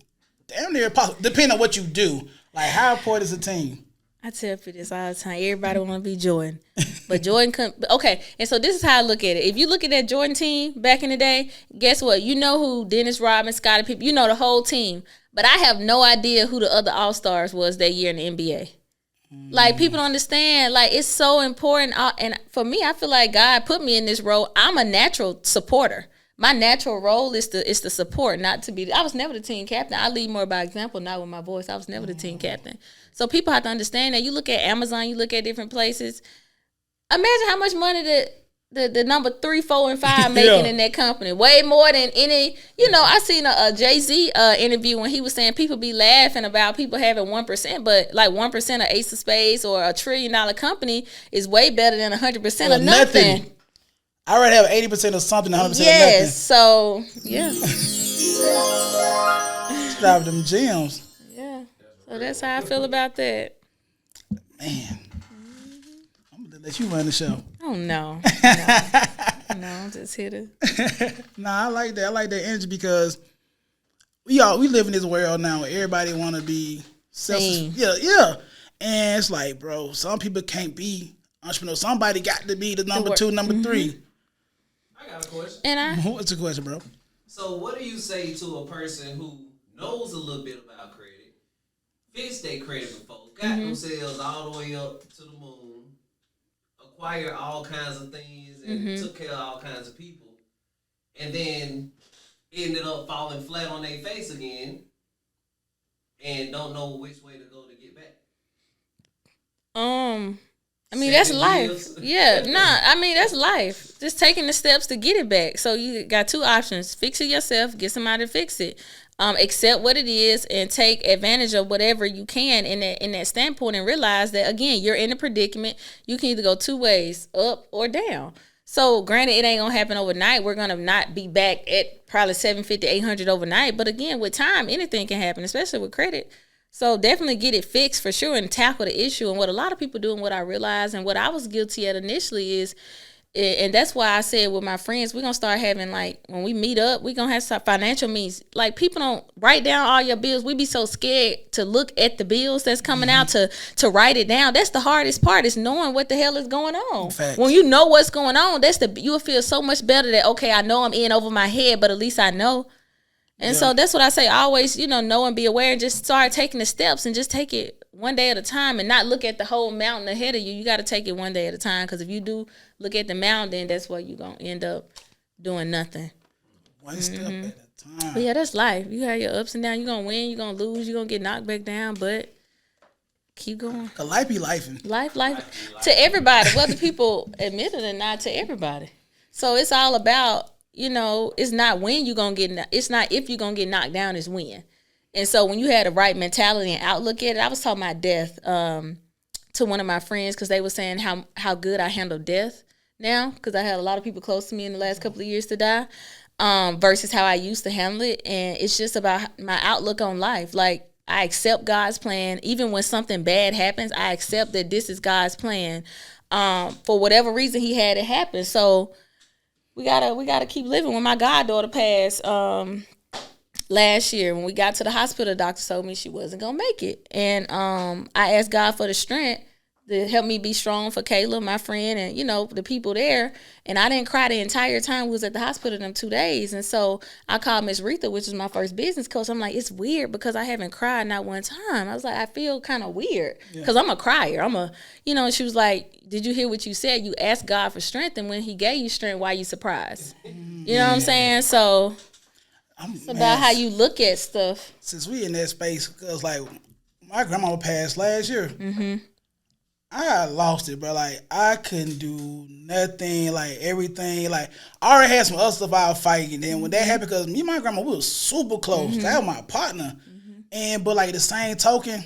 damn near impossible, depending on what you do. Like, how important is the team? I tell people this all the time. Everybody want to be Jordan. But Jordan couldn't. Okay, and so this is how I look at it. If you look at that Jordan team back in the day, guess what? You know who Dennis Rodman, Scottie Pippen, you know the whole team. But I have no idea who the other All-Stars was that year in the NBA. Like, people don't understand. Like, it's so important. And for me, I feel like God put me in this role. I'm a natural supporter. My natural role is to support, not to be. I was never the team captain. I lead more by example, not with my voice. I was never the team captain. So people have to understand that. You look at Amazon, you look at different places. Imagine how much money the number 3, 4, and 5 making in that company. Way more than any. You know, I seen a Jay-Z interview when he was saying people be laughing about people having 1%, but like 1% of Ace of Spades or $1 trillion company is way better than 100% of nothing. I already have 80% of something, 100% of nothing. Yes, so, yeah. Drive them gyms. Yeah, so that's how I feel about that. Man, I'm going to let you run the show. Oh, no. No, I'm just here to. Nah, I like that. I like that energy because we live in this world now where everybody want to be Yeah. And it's like, bro, some people can't be entrepreneurs. Somebody got to be the number 2, number 3. I got a question. What's the question, bro? So what do you say to a person who knows a little bit about credit, fixed their credit before, got themselves all the way up to the moon, acquired all kinds of things, and took care of all kinds of people, and then ended up falling flat on their face again and don't know which way to go to get back? I mean, that's life. Yeah, I mean, that's life. Just taking the steps to get it back. So you got 2 options. Fix it yourself, get somebody to fix it. Accept what it is and take advantage of whatever you can in that standpoint, and realize that, again, you're in a predicament. You can either go 2 ways, up or down. So granted, it ain't going to happen overnight. We're going to not be back at probably 750, 800 overnight. But again, with time, anything can happen, especially with credit. So definitely get it fixed for sure and tackle the issue. And what a lot of people do, and what I realize and what I was guilty at initially is and that's why I said with my friends, we're gonna start having, like, when we meet up, we're gonna have some financial meetings. Like, people don't write down all your bills. We be so scared to look at the bills that's coming out to write it down. That's the hardest part, is knowing what the hell is going on. Facts. When you know what's going on, you'll feel so much better that, okay, I know I'm in over my head, but at least I know. And so that's what I say, always, know and be aware, and just start taking the steps and just take it one day at a time and not look at the whole mountain ahead of you. You got to take it one day at a time, because if you do look at the mountain, then that's where you're going to end up doing nothing. One step at a time. But yeah, that's life. You have your ups and downs. You're going to win, you're going to lose, you're going to get knocked back down, but keep going. 'Cause life be lifing. Life to everybody, whether people admit it or not, to everybody. So it's all about, it's not when you're going to get, it's not if you're going to get knocked down, it's when. And so when you had the right mentality and outlook at it, I was talking about death to one of my friends, because they were saying how good I handle death now, because I had a lot of people close to me in the last couple of years to die, versus how I used to handle it. And it's just about my outlook on life. Like, I accept God's plan. Even when something bad happens, I accept that this is God's plan. For whatever reason he had it happen. So we gotta keep living. When my goddaughter passed last year, when we got to the hospital, the doctor told me she wasn't gonna make it. And I asked God for the strength to help me be strong for Kayla, my friend, and the people there. And I didn't cry the entire time we was at the hospital them 2 days. And so I called Miss Retha, which is my first business coach. I'm like, it's weird because I haven't cried not one time. I was like, I feel kind of weird because I'm a crier. And she was like, did you hear what you said? You asked God for strength, and when he gave you strength, why you surprised? You know what I'm saying? So it's about how you look at stuff. Since we in that space, because like my grandma passed last year. I lost it, bro. Like, I couldn't do nothing, like, everything. Like, I already had some other stuff I was fighting. And then when that happened, because me and my grandma, we was super close. That was my partner. But, like, the same token,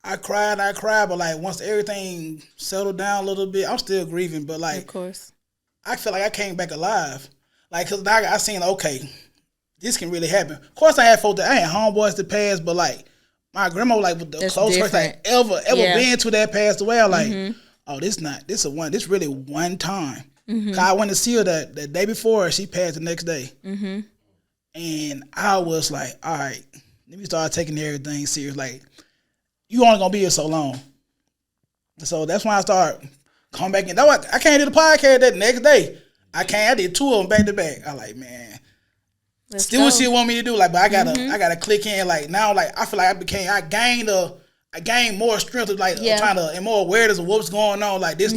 I cried. But, like, once everything settled down a little bit, I'm still grieving. But, like, Of course. I feel like I came back alive. Like, because now I seen, okay, this can really happen. Of course, I had homeboys that passed, but, like, my grandma, like, with the closest person I ever been to that passed away. I was like, oh, this really one time. Cause I went to see her the day before, she passed the next day. And I was like, all right, let me start taking everything serious. Like, you only gonna be here so long. So that's when I started coming back in. I can't do the podcast that next day. I did 2 of them back to back. I like, man. Still what she want me to do, like, but I gotta click in. Like, now, like, I feel like I gained more strength of, like, trying to, and more awareness of what's going on. Like, this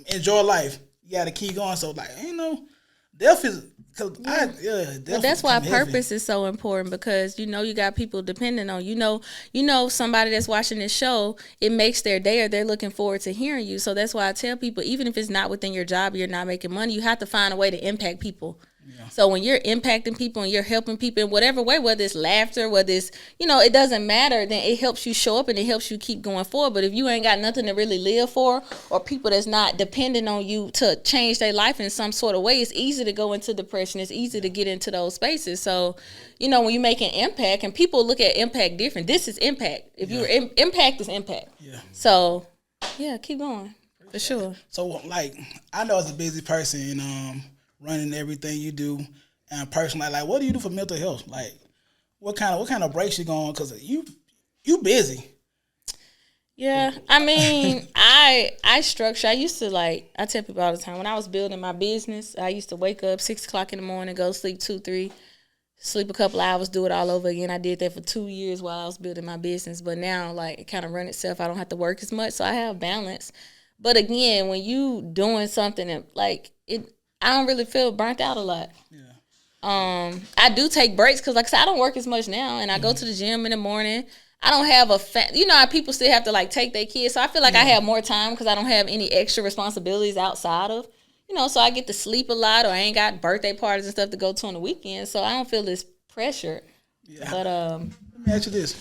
enjoy life. You gotta keep going. So, like, death is, but that's why purpose is so important, because you got people depending on somebody that's watching this show. It makes their day, or they're looking forward to hearing you. So that's why I tell people, even if it's not within your job, you're not making money, you have to find a way to impact people. So when you're impacting people and you're helping people in whatever way, whether it's laughter, whether it's, it doesn't matter, then it helps you show up and it helps you keep going forward. But if you ain't got nothing to really live for, or people that's not depending on you to change their life in some sort of way, it's easy to go into depression. It's easy to get into those spaces. So, when you make an impact, and people look at impact different, this is impact. If you're impact is impact. Yeah. So, keep going for sure. So, like, I know as a busy person, running everything you do, and personally, like, what do you do for mental health? Like, what kind of breaks you going? Because you busy. Yeah, I mean, I structure. I used to, like, I tell people all the time, when I was building my business, I used to wake up 6 o'clock in the morning, go sleep 2, 3, sleep a couple hours, do it all over again. I did that for 2 years while I was building my business. But now, like, it kind of run itself. I don't have to work as much, so I have balance. But again, when you doing something that, like, I don't really feel burnt out a lot. Yeah. I do take breaks because, like I said, I don't work as much now, and I go to the gym in the morning. I don't have how people still have to, like, take their kids. So I feel like I have more time because I don't have any extra responsibilities outside of, so I get to sleep a lot, or I ain't got birthday parties and stuff to go to on the weekend. So I don't feel this pressure. Yeah. But let me ask you this.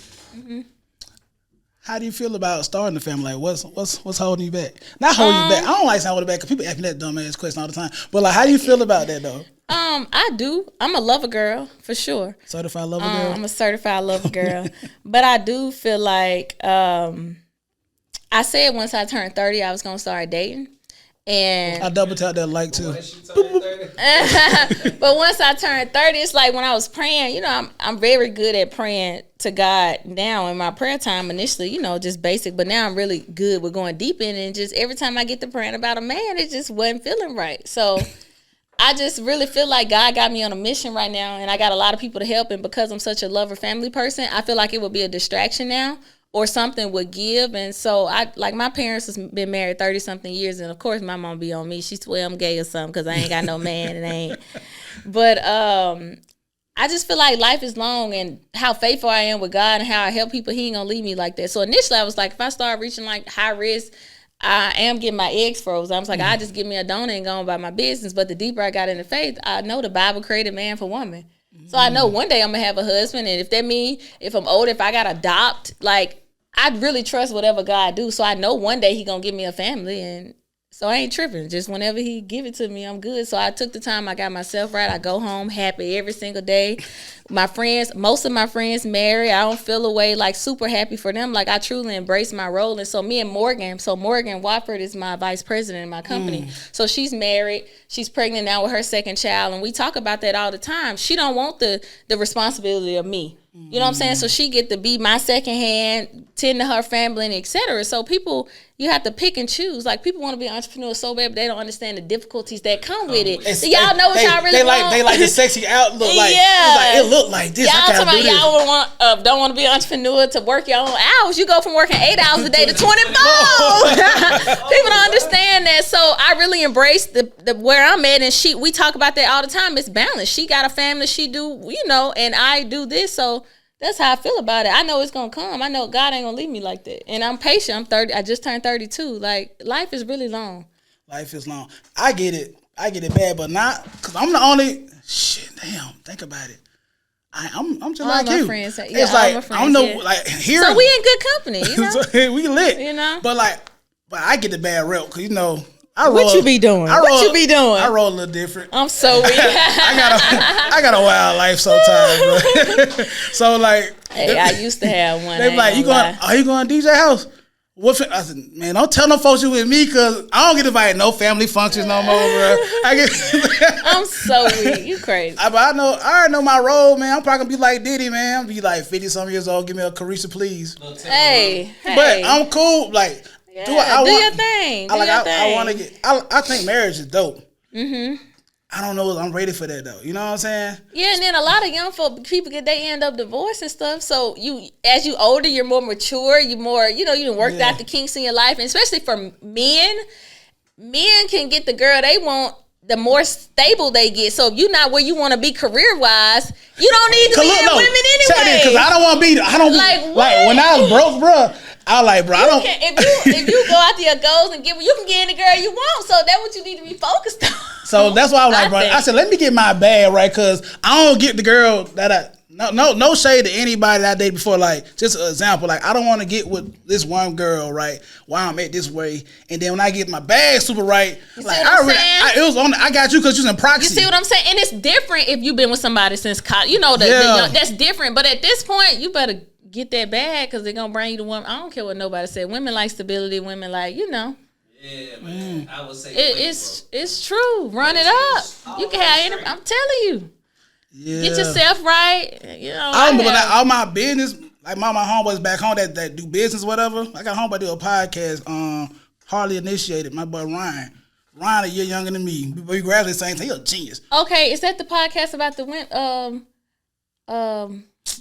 How do you feel about starting a family? Like, what's holding you back? Not holding you back. I don't like saying holding back because people ask me that dumb ass question all the time. But, like, how do you feel about that though? I do. I'm a lover girl for sure. Certified lover girl. I'm a certified lover girl. But I do feel like I said once I turned 30, I was gonna start dating. And I double tap that like too. Once you turn 30. but once I turned 30, it's like when I was praying, you know, I'm very good at praying to God now. In my prayer time initially, you know, just basic, but now I'm really good with going deep in it. And just every time I get to praying about a man, it just wasn't feeling right. So I just really feel like God got me on a mission right now, and I got a lot of people to help. And because I'm such a lover family person, I feel like it would be a distraction now, or something would give. And so my parents has been married 30 something years, and of course my mom be on me. She swear I'm gay or something because I ain't got no man and I ain't. But I just feel like life is long, and how faithful I am with God and how I help people, he ain't gonna leave me like that. So initially I was like, if I start reaching like high risk, I am getting my eggs froze. I was like, I just give me a donut and go on about my business. But the deeper I got into faith, I know the Bible created man for woman. So I know one day I'm gonna have a husband, and if that mean if I'm older, if I gotta adopt, like I really trust whatever God do. So I know one day he gonna give me a family, and so I ain't tripping. Just whenever he give it to me, I'm good. So I took the time. I got myself right. I go home happy every single day. My friends, most of my friends married. I don't feel away, like super happy for them. Like I truly embrace my role. And so me and Morgan Watford is my vice president in my company. So she's married. She's pregnant now with her second child. And we talk about that all the time. She don't want the responsibility of me. You know what I'm saying? So she get to be my second hand, tend to her family, and et cetera. So people, you have to pick and choose. Like people want to be entrepreneurs so bad, but they don't understand the difficulties that come with it. So y'all know what y'all really want. They like the sexy outlook. Like, yeah. it look like this. Y'all I talking about y'all don't want to be an entrepreneur to work your own hours. You go from working 8 hours a day to 24. People don't understand that. So I really embrace the where I'm at, and we talk about that all the time. It's balanced. She got a family. She do, you know, and I do this. So that's how I feel about it. I know it's gonna come. I know God ain't gonna leave me like that. And I'm patient. I'm 30. I just turned 32. Like life is really long. Life is long. I get it bad, but not because I'm the only. Shit, damn. Think about it. I'm just All like my you. friends, yeah, it's all like my friends, I'm no yeah. like here. So we in good company, you know. So, we lit, You know? But I get the bad rep because you know. What you be doing? What you be doing? I roll a little different. I'm so weak. I got a wild life sometimes. Bro. So like, Hey, I used to have one. they be like, are you going to DJ house? What? I said, man, don't tell no folks you with me because I don't get invited no family functions no more, bro. I'm so weak. You crazy. I already know my role, man. I'm probably gonna be like Diddy, man. I'm be like 50-some years old. Give me a Carisha, please. Hey. But I'm cool. Like, Yeah, do your thing. I want to get. I think marriage is dope. I don't know if I'm ready for that though. You know what I'm saying? Yeah, and then a lot of young people they end up divorced and stuff. So as you older, you're more mature. You more, you done worked out the kinks in your life, and especially for men can get the girl they want. The more stable they get. So if you're not where you want to be career wise, you don't need to be in women anyway. Because I don't want to be. Like when I was broke, bro. I was like, bro, I don't. If you go after your goals and you can get any girl you want. So that's what you need to be focused on. So that's why I was like, bro. I said, let me get my bag right, because I don't get the girl that no shade to anybody that I dated before. Like, just an example. Like, I don't want to get with this one girl, right? Why I'm at this way, and then when I get my bag super right, I got you because you're in proxy. You see what I'm saying? And it's different if you've been with somebody since college. You know that's different. But at this point, you better get that bag because they're gonna bring you to one. I don't care what nobody said. Women like stability. Women like Yeah, man. I would say it's true. Run it up. You can have any. I'm telling you. Yeah. Get yourself right. All my business, like my homeboys back home that do business, whatever. I got a homeboy do a podcast. Hardly Initiated. My boy Ryan. Ryan a year younger than me. We graduated the same time. He's a genius. Okay, is that the podcast about the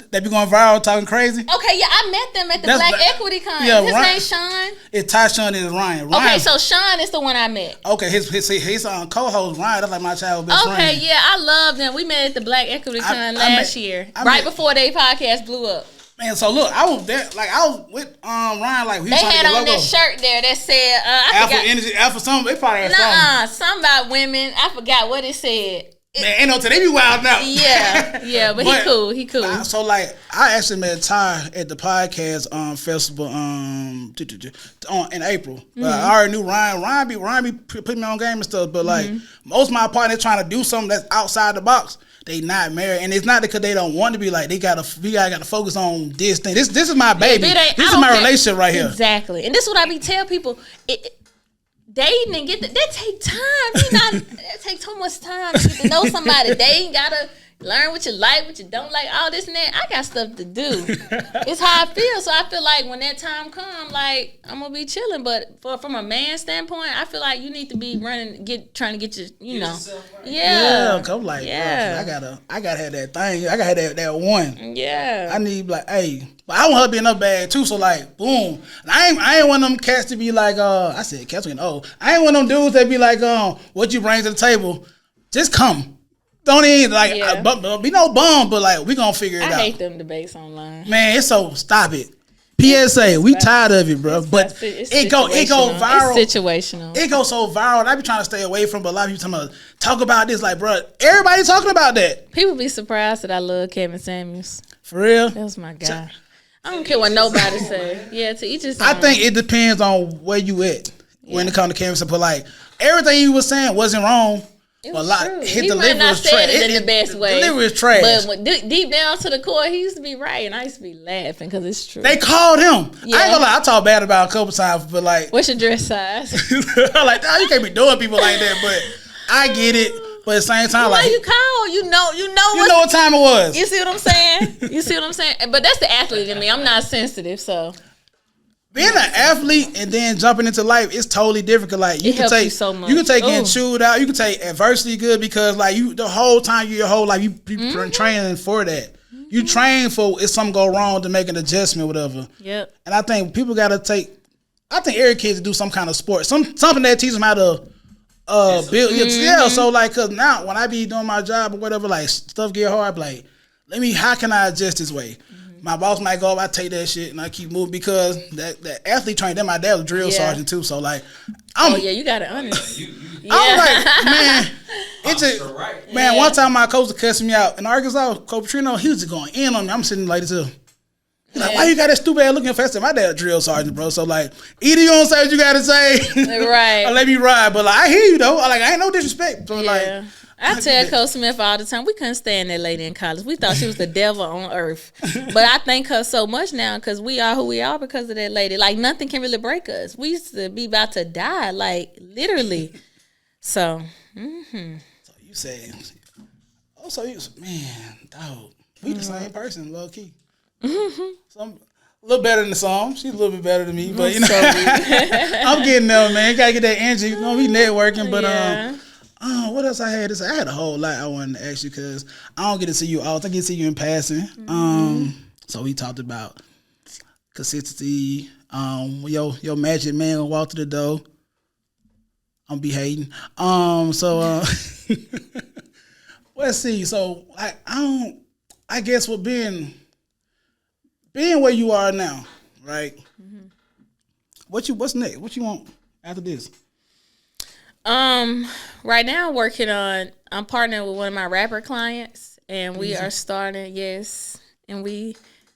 They be going viral, talking crazy. Okay, yeah, I met them at the Black Equity Con. Yeah, his name's Sean. It's Tyshawn and Ryan. Okay, so Sean is the one I met. Okay, his co-host Ryan. That's like my childhood best friend. Okay, yeah, I love them. We met at the Black Equity Con last year, before their podcast blew up. Man, so look, I was there. Like I was with Ryan. Like they had on that shirt there that said Alpha Energy, Alpha something. They probably had something about women. I forgot what it said. Man, ain't no they be wild now. Yeah, but he cool. So like, I actually met Ty at the podcast festival in April. But I already knew Ryan. Ryan be putting me on game and stuff. But like most of my partners trying to do something that's outside the box. They not married, and it's not because they don't want to be like we gotta focus on this thing. This is my baby. This is my relationship right here. Exactly, and this is what I be tell people. dating and that take time. That take so much time to get to know somebody. Dating gotta learn what you like, what you don't like, all this and that. I got stuff to do. It's how I feel. So I feel like when that time come, like I'm gonna be chilling. But from a man standpoint, I feel like you need to be trying to get your, Right. Yeah. I'm like, Yeah. bro, I gotta have that thing. I gotta have that one. Yeah. I need like, hey, but I want her to be in her bag too. So like, boom. And I ain't one of them cats to be like, I said cats getting old. I ain't one of them dudes that be like, what you bring to the table, just come. Don't even like be no bum, but like we gonna figure it out. I hate them debates online. Man, it's so stop it. PSA, we tired of it, bro. But it go viral. It's situational. It goes so viral. I be trying to stay away from, but a lot of people talk about this. Like, bro, everybody talking about that. People be surprised that I love Kevin Samuels. For real. That was my guy. I don't care what nobody say. Yeah, to each his own. I think it depends on where you at when it comes to Kevin. But like everything he was saying wasn't wrong. It But was like true. his He delivery might not was said trash. it in the best way. Delivery was trash. But when, deep down to the core, he used to be right, and I used to be laughing because it's true. They called him. Yeah. I ain't gonna lie, I talked bad about it a couple times, but like, What's your dress size? I'm like, you can't be doing people like that. But I get it. But at the same time, Why like, you call? You know you know what time it was. You see what I'm saying? You see what I'm saying? But that's the athlete in me. I'm not sensitive, so Being an athlete and then jumping into life is totally different. Cause like you It can helps take you so much. you can take getting Ooh. chewed out. You can take adversity good because like you the whole time your whole life you training for that. You train for if something go wrong to make an adjustment, whatever. yep. And I think people gotta take. I think every kid to do some kind of sport, something that teaches them how to build. Yeah, so like, cause now when I be doing my job or whatever, like stuff get hard. Like, how can I adjust this way? My boss might go up, I take that shit and I keep moving because that athlete training. Then my dad was a drill Yeah. sergeant too, so like, Oh yeah, you got it honest. You I was like, man, it's Officer just right. man. Yeah. One time my coach was cussing me out in Arkansas. Coach Petrino, he was just going in on me. I'm sitting like this. He's like, why you got that stupid ass looking fast? My dad a drill sergeant, bro. So like, either you don't say what you gotta say, Right. or let me ride. But like, I hear you though. Like, I ain't no disrespect. So Yeah. like, I tell Coach Smith all the time, we couldn't stand that lady in college. We thought she was the devil on earth. But I thank her so much now because we are who we are because of that lady. Like, nothing can really break us. We used to be about to die, like, literally. So, so you say, oh, so you, man, dog, we the same person, low key. Some a little better than the song. She's a little bit better than me, but you know, I'm getting there, man. Gotta get that energy. You know, we networking, but yeah. what else I had to say? I had a whole lot I wanted to ask you because I don't get to see you all. I get to see you in passing. So we talked about consistency. Your magic man will walk through the door. I'm be hating. Let's see. So I guess with being where you are now, right? What's next? What you want after this? Right now I'm partnering with one of my rapper clients and we are starting, and we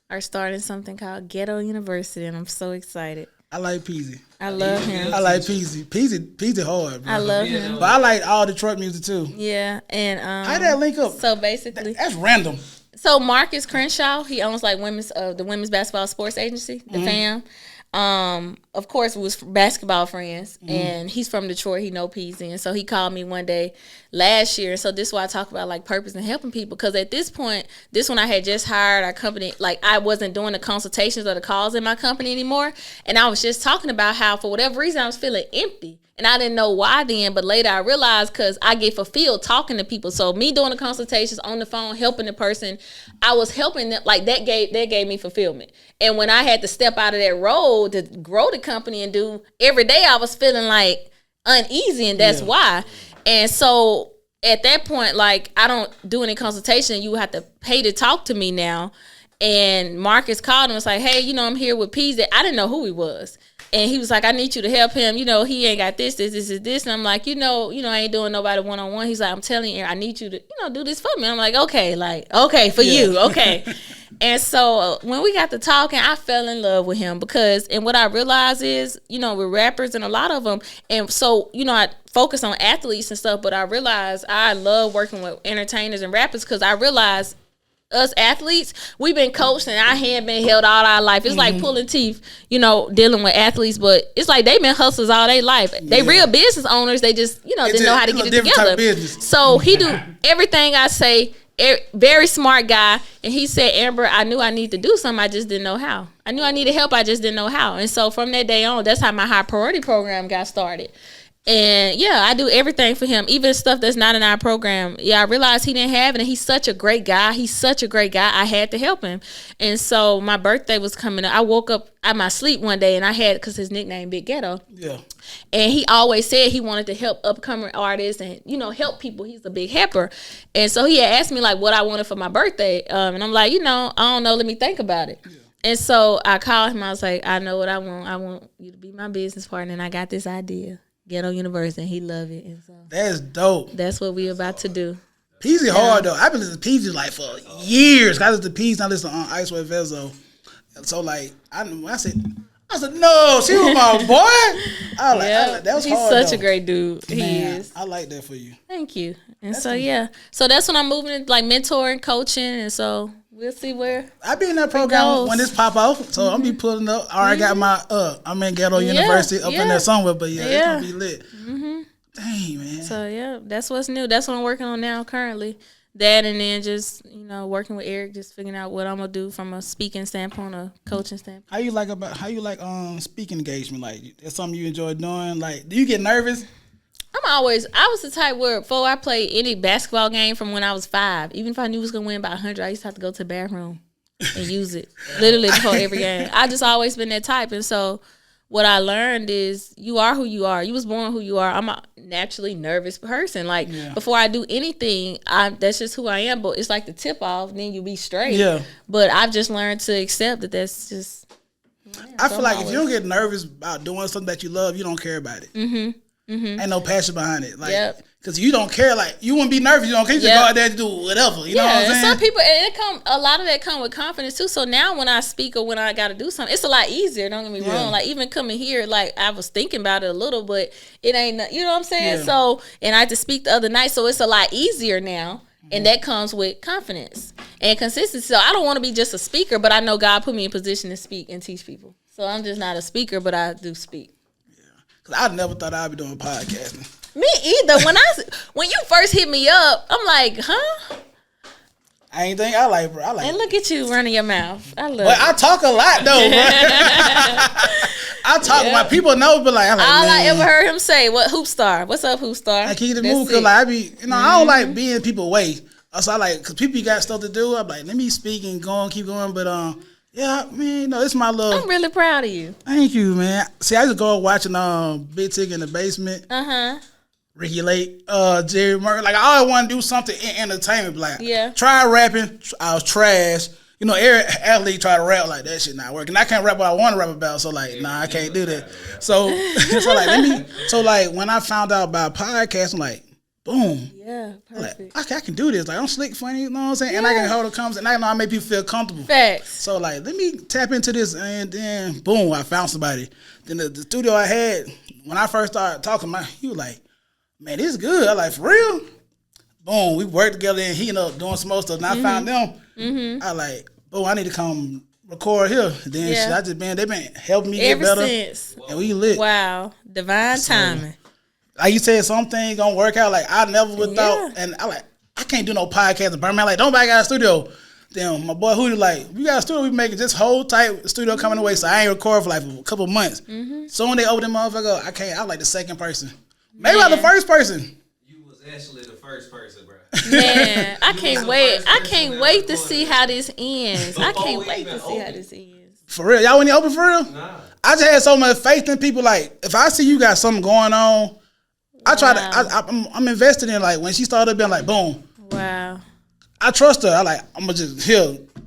are starting something called Ghetto University and I'm so excited. I like Peasy. I love him. I like Peasy. Peasy hard, bro. I love him. But I like all the truck music too. Yeah, and How that link up? so basically, That's random. so Marcus Crenshaw, he owns like the women's basketball sports agency, the FAM. Of course, we was basketball friends, and he's from Detroit. He know Peasy, and so he called me one day last year. So this is why I talk about like purpose and helping people, because at this point, this one I had just hired our company. Like I wasn't doing the consultations or the calls in my company anymore, and I was just talking about how for whatever reason I was feeling empty. And I didn't know why then, but later I realized because I get fulfilled talking to people. So me doing the consultations on the phone, helping the person, I was helping them. Like that gave me fulfillment. And when I had to step out of that role to grow the company and do every day, I was feeling like uneasy, and that's why. And so at that point, like I don't do any consultation. You have to pay to talk to me now. And Marcus called and was like, "Hey, I'm here with Peasy." I didn't know who he was. And he was like, "I need you to help him. He ain't got this. And I'm like, I ain't doing nobody one-on-one. He's like, "I'm telling you, I need you to, do this for me." I'm like, okay, for you. Okay. And so when we got to talking, I fell in love with him and what I realized is, with rappers and a lot of them. And so, I focus on athletes and stuff, but I realized I love working with entertainers and rappers because I realized us athletes, we've been coached and our hand been held all our life. It's like pulling teeth, you know, dealing with athletes, but it's like they've been hustlers all their life. They real business owners. They just, you know, didn't know how to get it together. So he do everything I say. Very smart guy. And he said, Amber, I knew I need to do something. I just didn't know how. I knew I needed help. I just didn't know how. And so from that day on, that's how my high priority program got started. And yeah, I do everything for him, even stuff that's not in our program. Yeah, I realized he didn't have it, and he's such a great guy. I had to help him. And so my birthday was coming up. I woke up out my sleep one day, and I had, because his nickname Big Ghetto. Yeah. And he always said he wanted to help upcoming artists and, you know, help people. He's a big helper. And so he had asked me, like, what I wanted for my birthday. And I'm like, you know, I don't know. Let me think about it. Yeah. And so I called him. I was like, I know what I want. I want you to be my business partner, and I got this idea. Ghetto University, and he love it. And so that's dope. That's what we about to do. Peasy hard though. I've been listening to Peasy like for years. I listen to Peasy, I listen on Ice Wave Vezo. So like I said, no, she was my boy. I like that was he's hard. He's such though. a great dude. Man, he is. I like that for you. Thank you. And that's so that's when I'm moving into like mentoring, coaching, and so we'll see where I be in that program when this pop off. So I'm be pulling up. I already got my I'm in Ghetto University up in there somewhere, but it's gonna be lit. Dang, man. So that's what's new. That's what I'm working on now currently. That, and then just, you know, working with Eric, just figuring out what I'm gonna do from a speaking standpoint, a coaching standpoint. How you like speaking engagement? Like, that's something you enjoy doing? Like, do you get nervous? I was the type where before I played any basketball game from when I was 5, even if I knew I was gonna win by 100, I used to have to go to the bathroom and use it literally before every game. I just always been that type, and so what I learned is you are who you are. You was born who you are. I'm a naturally nervous person. Like before I do anything, that's just who I am. But it's like the tip off, then you be straight. Yeah. But I've just learned to accept that that's just. I feel like if you don't get nervous about doing something that you love, you don't care about it. Ain't no passion behind it. Like, because you don't care. Like, you wouldn't be nervous. You don't care. You just go out there to do whatever. You know what I'm saying? Some people, and a lot of that come with confidence too. So now when I speak or when I got to do something, it's a lot easier. Don't get me wrong. Like, even coming here, like, I was thinking about it a little, but it ain't, you know what I'm saying? So, and I had to speak the other night, so it's a lot easier now. And that comes with confidence and consistency. So I don't want to be just a speaker, but I know God put me in position to speak and teach people. So I'm just not a speaker, but I do speak. Cause I never thought I'd be doing podcasting. Me either. When you first hit me up, I'm like, huh? I ain't think I like, bro. And look at you running your mouth. I love. But I talk a lot though, bro. I talk about people know, but like, I ever heard him say, "What Hoop Star? What's up, Hoop Star?" I keep the move because like I be, you know, I don't like being people way. So I like, cause people got stuff to do. I'm like, let me speak and go on, keep going. But yeah, man, you know, it's my little. I'm really proud of you. Thank you, man. See, I used to go watching Big Tick in the Basement. Ricky Lake, Jerry Murray. Like, I always want to do something in entertainment. Like, try rapping. I was trash. You know, every athlete try to rap, like, that shit not working. I can't rap what I want to rap about, so like, nah, I can't do that. So, when I found out about podcasts, I'm like, boom. Yeah, perfect. Like, I can do this. Like, I'm slick, funny, you know what I'm saying? And I can hold a conversation. And I know I make people feel comfortable. Facts. So, like, let me tap into this. And then, boom, I found somebody. Then the studio I had, when I first started talking, he was like, man, this is good. I like, for real? Boom, we worked together and he ended up doing some more stuff. And I found them. I like, boom, I need to come record here. Then they've been helping me get better. Since. And we lit. Wow, divine timing. Like you said, some things gonna work out. Like, I never would thought. And I can't do no podcast in Birmingham. Like, nobody got a studio. Then my boy Hootie like, we got a studio, we making this whole type studio coming away. So I ain't record for like a couple months. So when they open them motherfucker, I'm like the second person. Maybe I'm the first person. You was actually the first person, bro. Man, I can't wait. I can't wait to see how this ends. I can't wait to see how this ends. For real, y'all when you open for real? Nah. I just had so much faith in people. Like, if I see you got something going on, I try to. I'm invested in, like, when she started being like, boom. Wow. I trust her. I'm gonna just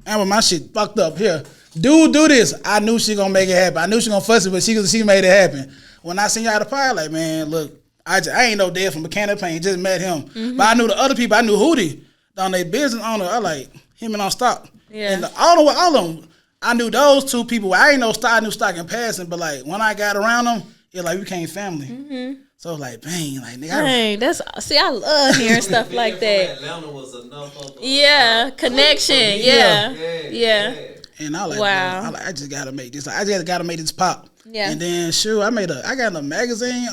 Amber, my shit fucked up here. Do this. I knew she gonna make it happen. I knew she gonna fuss it, but she made it happen. When I seen y'all at the party, like, man, look, I ain't no dead from Mechanic Pain. Just met him, but I knew the other people. I knew Hootie, on their business owner. I like him and on stock. Yeah. And all of them, I knew those two people. I ain't know stock. I knew stock in passing, but like when I got around them, it like we became family. So like, bang, like nigga, Dang, I love hearing stuff like that. Atlanta was enough of a Yeah, connection. Yeah. Yeah. and I like, Wow. bro, I just gotta make this. I just gotta make this pop. Yeah. And then shoot, I got in a magazine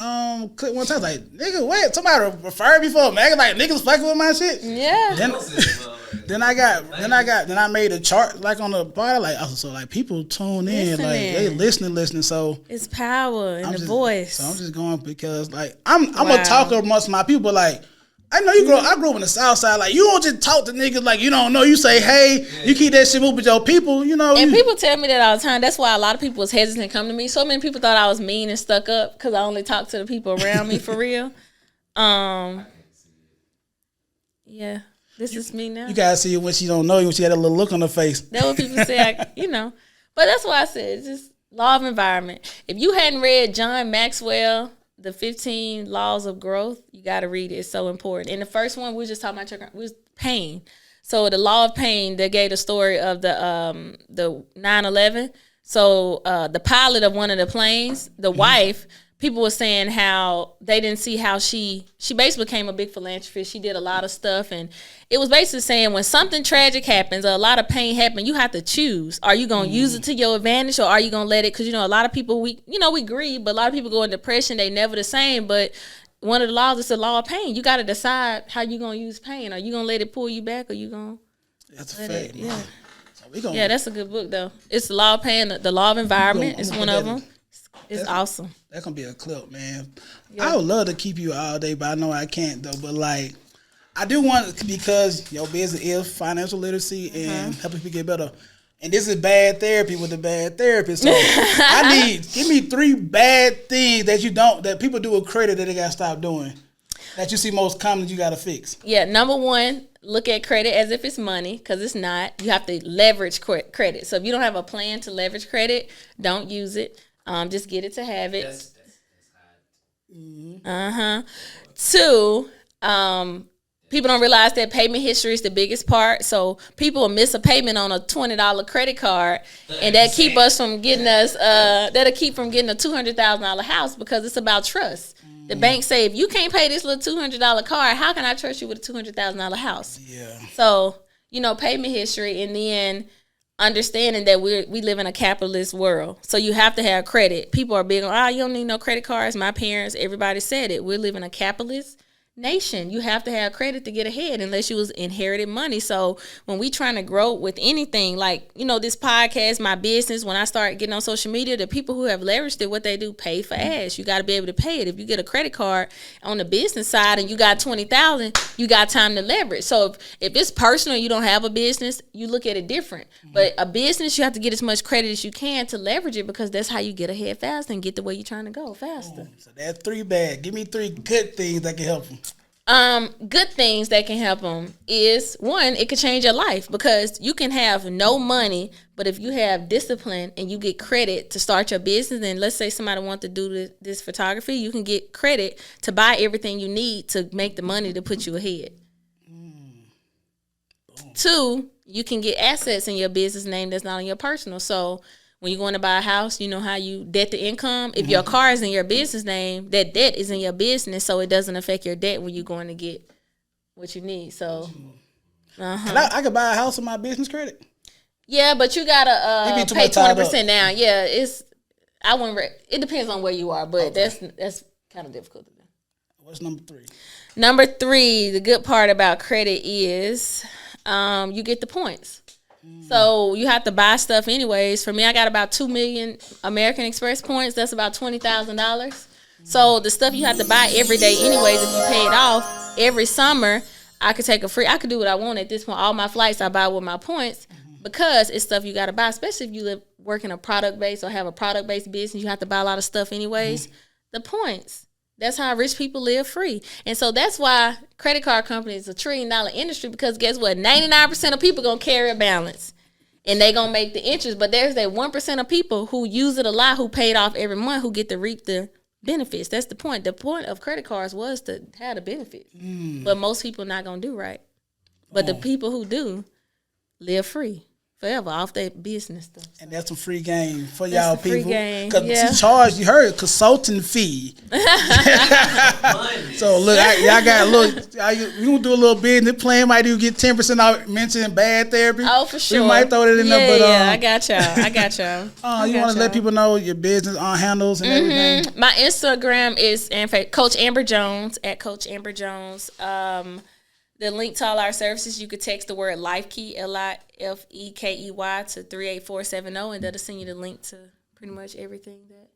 clip one time. Like, nigga, wait, somebody referred me for a magazine. Like niggas fucking with my shit. Yeah. Then I made a chart like on the bottom. Like, so like people tune in, like they listening. So It's power in the just, voice. So I'm just going because like I'm a talker amongst my people. Like I know I grew up in the South Side. Like you don't just talk to niggas like you don't know. You say hey, you keep that shit moving with your people. You know. And people tell me that all the time. That's why a lot of people was hesitant to come to me. So many people thought I was mean and stuck up because I only talk to the people around me for real. Yeah. This is me now. You gotta see it when she don't know you, when she had a little look on her face. That's what people say, But that's why I said it's just law of environment. If you hadn't read John Maxwell, The 15 Laws of Growth, you got to read it. It's so important. And the first one, we were just talking about was pain. So the law of pain, they gave the story of the 9/11. So the pilot of one of the planes, the wife, people were saying how they didn't see how she basically became a big philanthropist. She did a lot of stuff, and it was basically saying when something tragic happens or a lot of pain happens, you have to choose. Are you going to use it to your advantage, or are you going to let it? Because, a lot of people, we grieve, but a lot of people go in depression. They never the same. But one of the laws is the law of pain. You got to decide how you going to use pain. Are you going to let it pull you back, or you going to That's a fact, man. Yeah. Yeah, that's a good book, though. It's the law of pain, the law of environment. It's one of them. It's awesome. That's gonna be a clip, man. Yeah. I would love to keep you all day, but I know I can't though. But like, I do want, because your business is financial literacy and helping people get better. And this is bad therapy with the bad therapist. So give me 3 bad things that people do with credit that they gotta stop doing. That you see most common you gotta fix. Yeah, number 1, look at credit as if it's money, because it's not. You have to leverage credit. So if you don't have a plan to leverage credit, don't use it. Just get it to have it. That's hard. 2, people don't realize that payment history is the biggest part. So people will miss a payment on a $20 credit card, and that keep us from getting that'll keep from getting a $200,000 house, because it's about trust. The bank say, if you can't pay this little $200 card, how can I trust you with a $200,000 house? Yeah. So, payment history, and then understanding that we live in a capitalist world. So you have to have credit. People are big on, you don't need no credit cards. My parents, everybody said it. We live in a capitalist nation. You have to have credit to get ahead, unless you was inherited money. So when we trying to grow with anything, like, this podcast, my business, when I start getting on social media, the people who have leveraged it, what they do, pay for ads. You got to be able to pay it. If you get a credit card on the business side and you got $20,000, you got time to leverage. So if it's personal, you don't have a business, you look at it different. But a business, you have to get as much credit as you can to leverage it, because that's how you get ahead faster and get the way you're trying to go faster. So that's 3 bad. Give me 3 good things that can help them. Good things that can help them is, 1, it could change your life, because you can have no money, but if you have discipline and you get credit to start your business, and let's say somebody wants to do this photography, you can get credit to buy everything you need to make the money to put you ahead. 2, you can get assets in your business name that's not on your personal. So when you're going to buy a house, you know how you debt to income. If your car is in your business name, that debt is in your business, so it doesn't affect your debt when you're going to get what you need. So, And I could buy a house with my business credit. Yeah, but you gotta pay 20% down. Yeah, it depends on where you are, but that's kind of difficult to do. What's number 3? Number 3, the good part about credit is you get the points. So you have to buy stuff anyways. For me, I got about 2 million American Express points. That's about $20,000. So the stuff you have to buy every day anyways, if you pay it off, every summer, I could do what I want at this point. All my flights I buy with my points, because it's stuff you got to buy, especially if you work in a product-based or have a product-based business. You have to buy a lot of stuff anyways. The points. That's how rich people live free. And so that's why credit card companies are $1 trillion industry, because guess what? 99% of people going to carry a balance, and they going to make the interest. But there's that 1% of people who use it a lot, who paid off every month, who get to reap the benefits. That's the point. The point of credit cards was to have the benefits. But most people not going to do right. But the people who do live free. forever off that business stuff. And that's some free game for That's y'all the free people. game, Because yeah. she charged, you heard, consulting fee. Money. So look, y'all got you gonna do a little business plan. Might do get 10% off mentioning bad therapy. Oh, for sure. We might throw that in yeah, there, but yeah, I got y'all. you want to let people know your business handles and everything. My Instagram is Coach Amber Jones at Coach Amber Jones. The link to all our services, you could text the word LifeKey, LIFEKEY to 38470, and that'll send you the link to pretty much everything that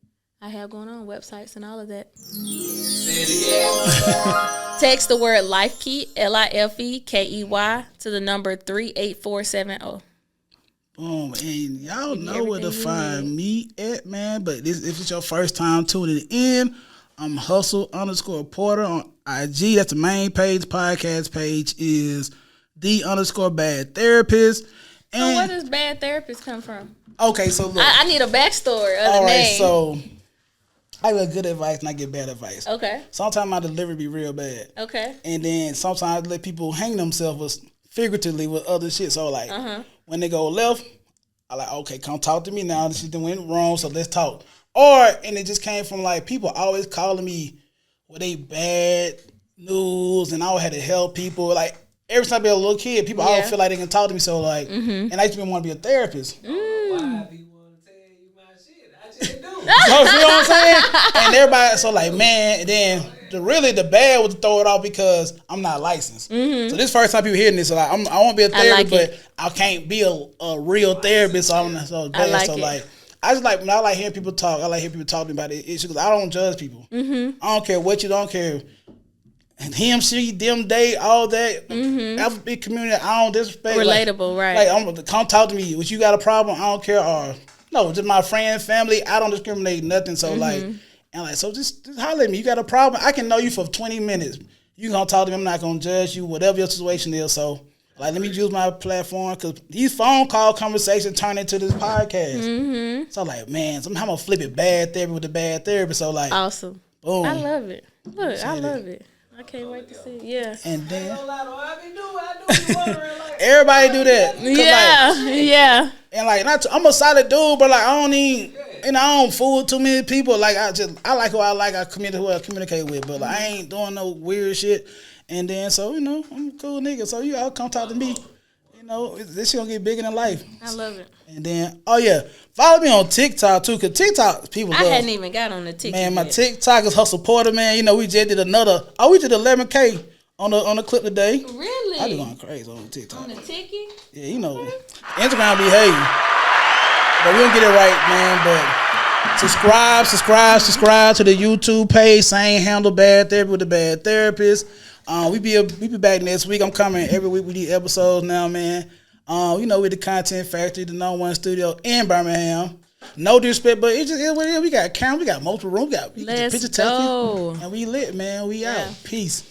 I have going on, websites and all of that. Say it again. Text the word LifeKey, LIFEKEY to the number 38470. Boom, and y'all Give you know where to everything you find me at, man. But if it's your first time tuning in, I'm hustle_porter on IG. That's the main page. Podcast page is _bad therapist. So where And does bad therapist come from? okay, so look. I need a backstory of All the right, name. so I get good advice and I get bad advice. Okay. Sometimes my delivery be real bad. Okay. And then sometimes I let people hang themselves figuratively with other shit. So like when they go left, I like, okay, come talk to me now. This shit done went wrong, so let's talk. And it just came from like people always calling me with they bad news and I always had to help people. Like every time I be a little kid, people always feel like they can talk to me. So like, and I used to want to be a therapist. Why people want to tell you my shit? I just do. So, you know what I'm saying? And everybody, so like, man, and then the bad was to throw it off because I'm not licensed. So this first time people hearing this, so like, I won't be a therapist, like but I can't be a real therapist. So I'm not so bad. like so it. like, I just like when I like hearing people talk. I like hearing people talk to me about the issue because I don't judge people. I don't care what you don't care. And him, she, them, they, all that. Alphabet community, I don't disrespect. Relatable, right. Like, come talk to me. If you got a problem, I don't care. Or no, just my friend, family. I don't discriminate nothing. So like, and like, so just holler at me. You got a problem? I can know you for 20 minutes. You gonna talk to me? I'm not gonna judge you. Whatever your situation is. So like, let me use my platform because these phone call conversations turn into this podcast. So like, man, somehow I'm gonna flip it bad therapy with the bad therapy. So like, Awesome. boom. I love it. Look, I love it. I can't wait to see it. Yeah. And then Don't lie, though. I be wondering like. everybody do that. 'Cause, Yeah. Yeah. And like, I'm a solid dude, but like, I don't need, I don't fool too many people. Like, I like who I like. I communicate with, but like, I ain't doing no weird shit. And then, so, I'm a cool nigga. So, you all come talk to me. This shit gonna get bigger than life. I love it. And then, follow me on TikTok too, cause TikTok people I love. hadn't even got on the TikTok. Man, my TikTok is Hustle Porter, man. We just did we did 11K on the clip today. Really? I be going crazy on TikTok. On the Tiki? Yeah, Instagram be hating. But we don't get it right, man. But subscribe to the YouTube page, Same Handle Bad Therapy with the Bad Therapist. We be back next week. I'm coming every week with these episodes now, man. With the Content Factory, the No. 1 studio in Birmingham. No disrespect, but it just is what it is. We got camera, we got multiple rooms, we got Let's picture go. taking, and we lit, man. We out. Peace.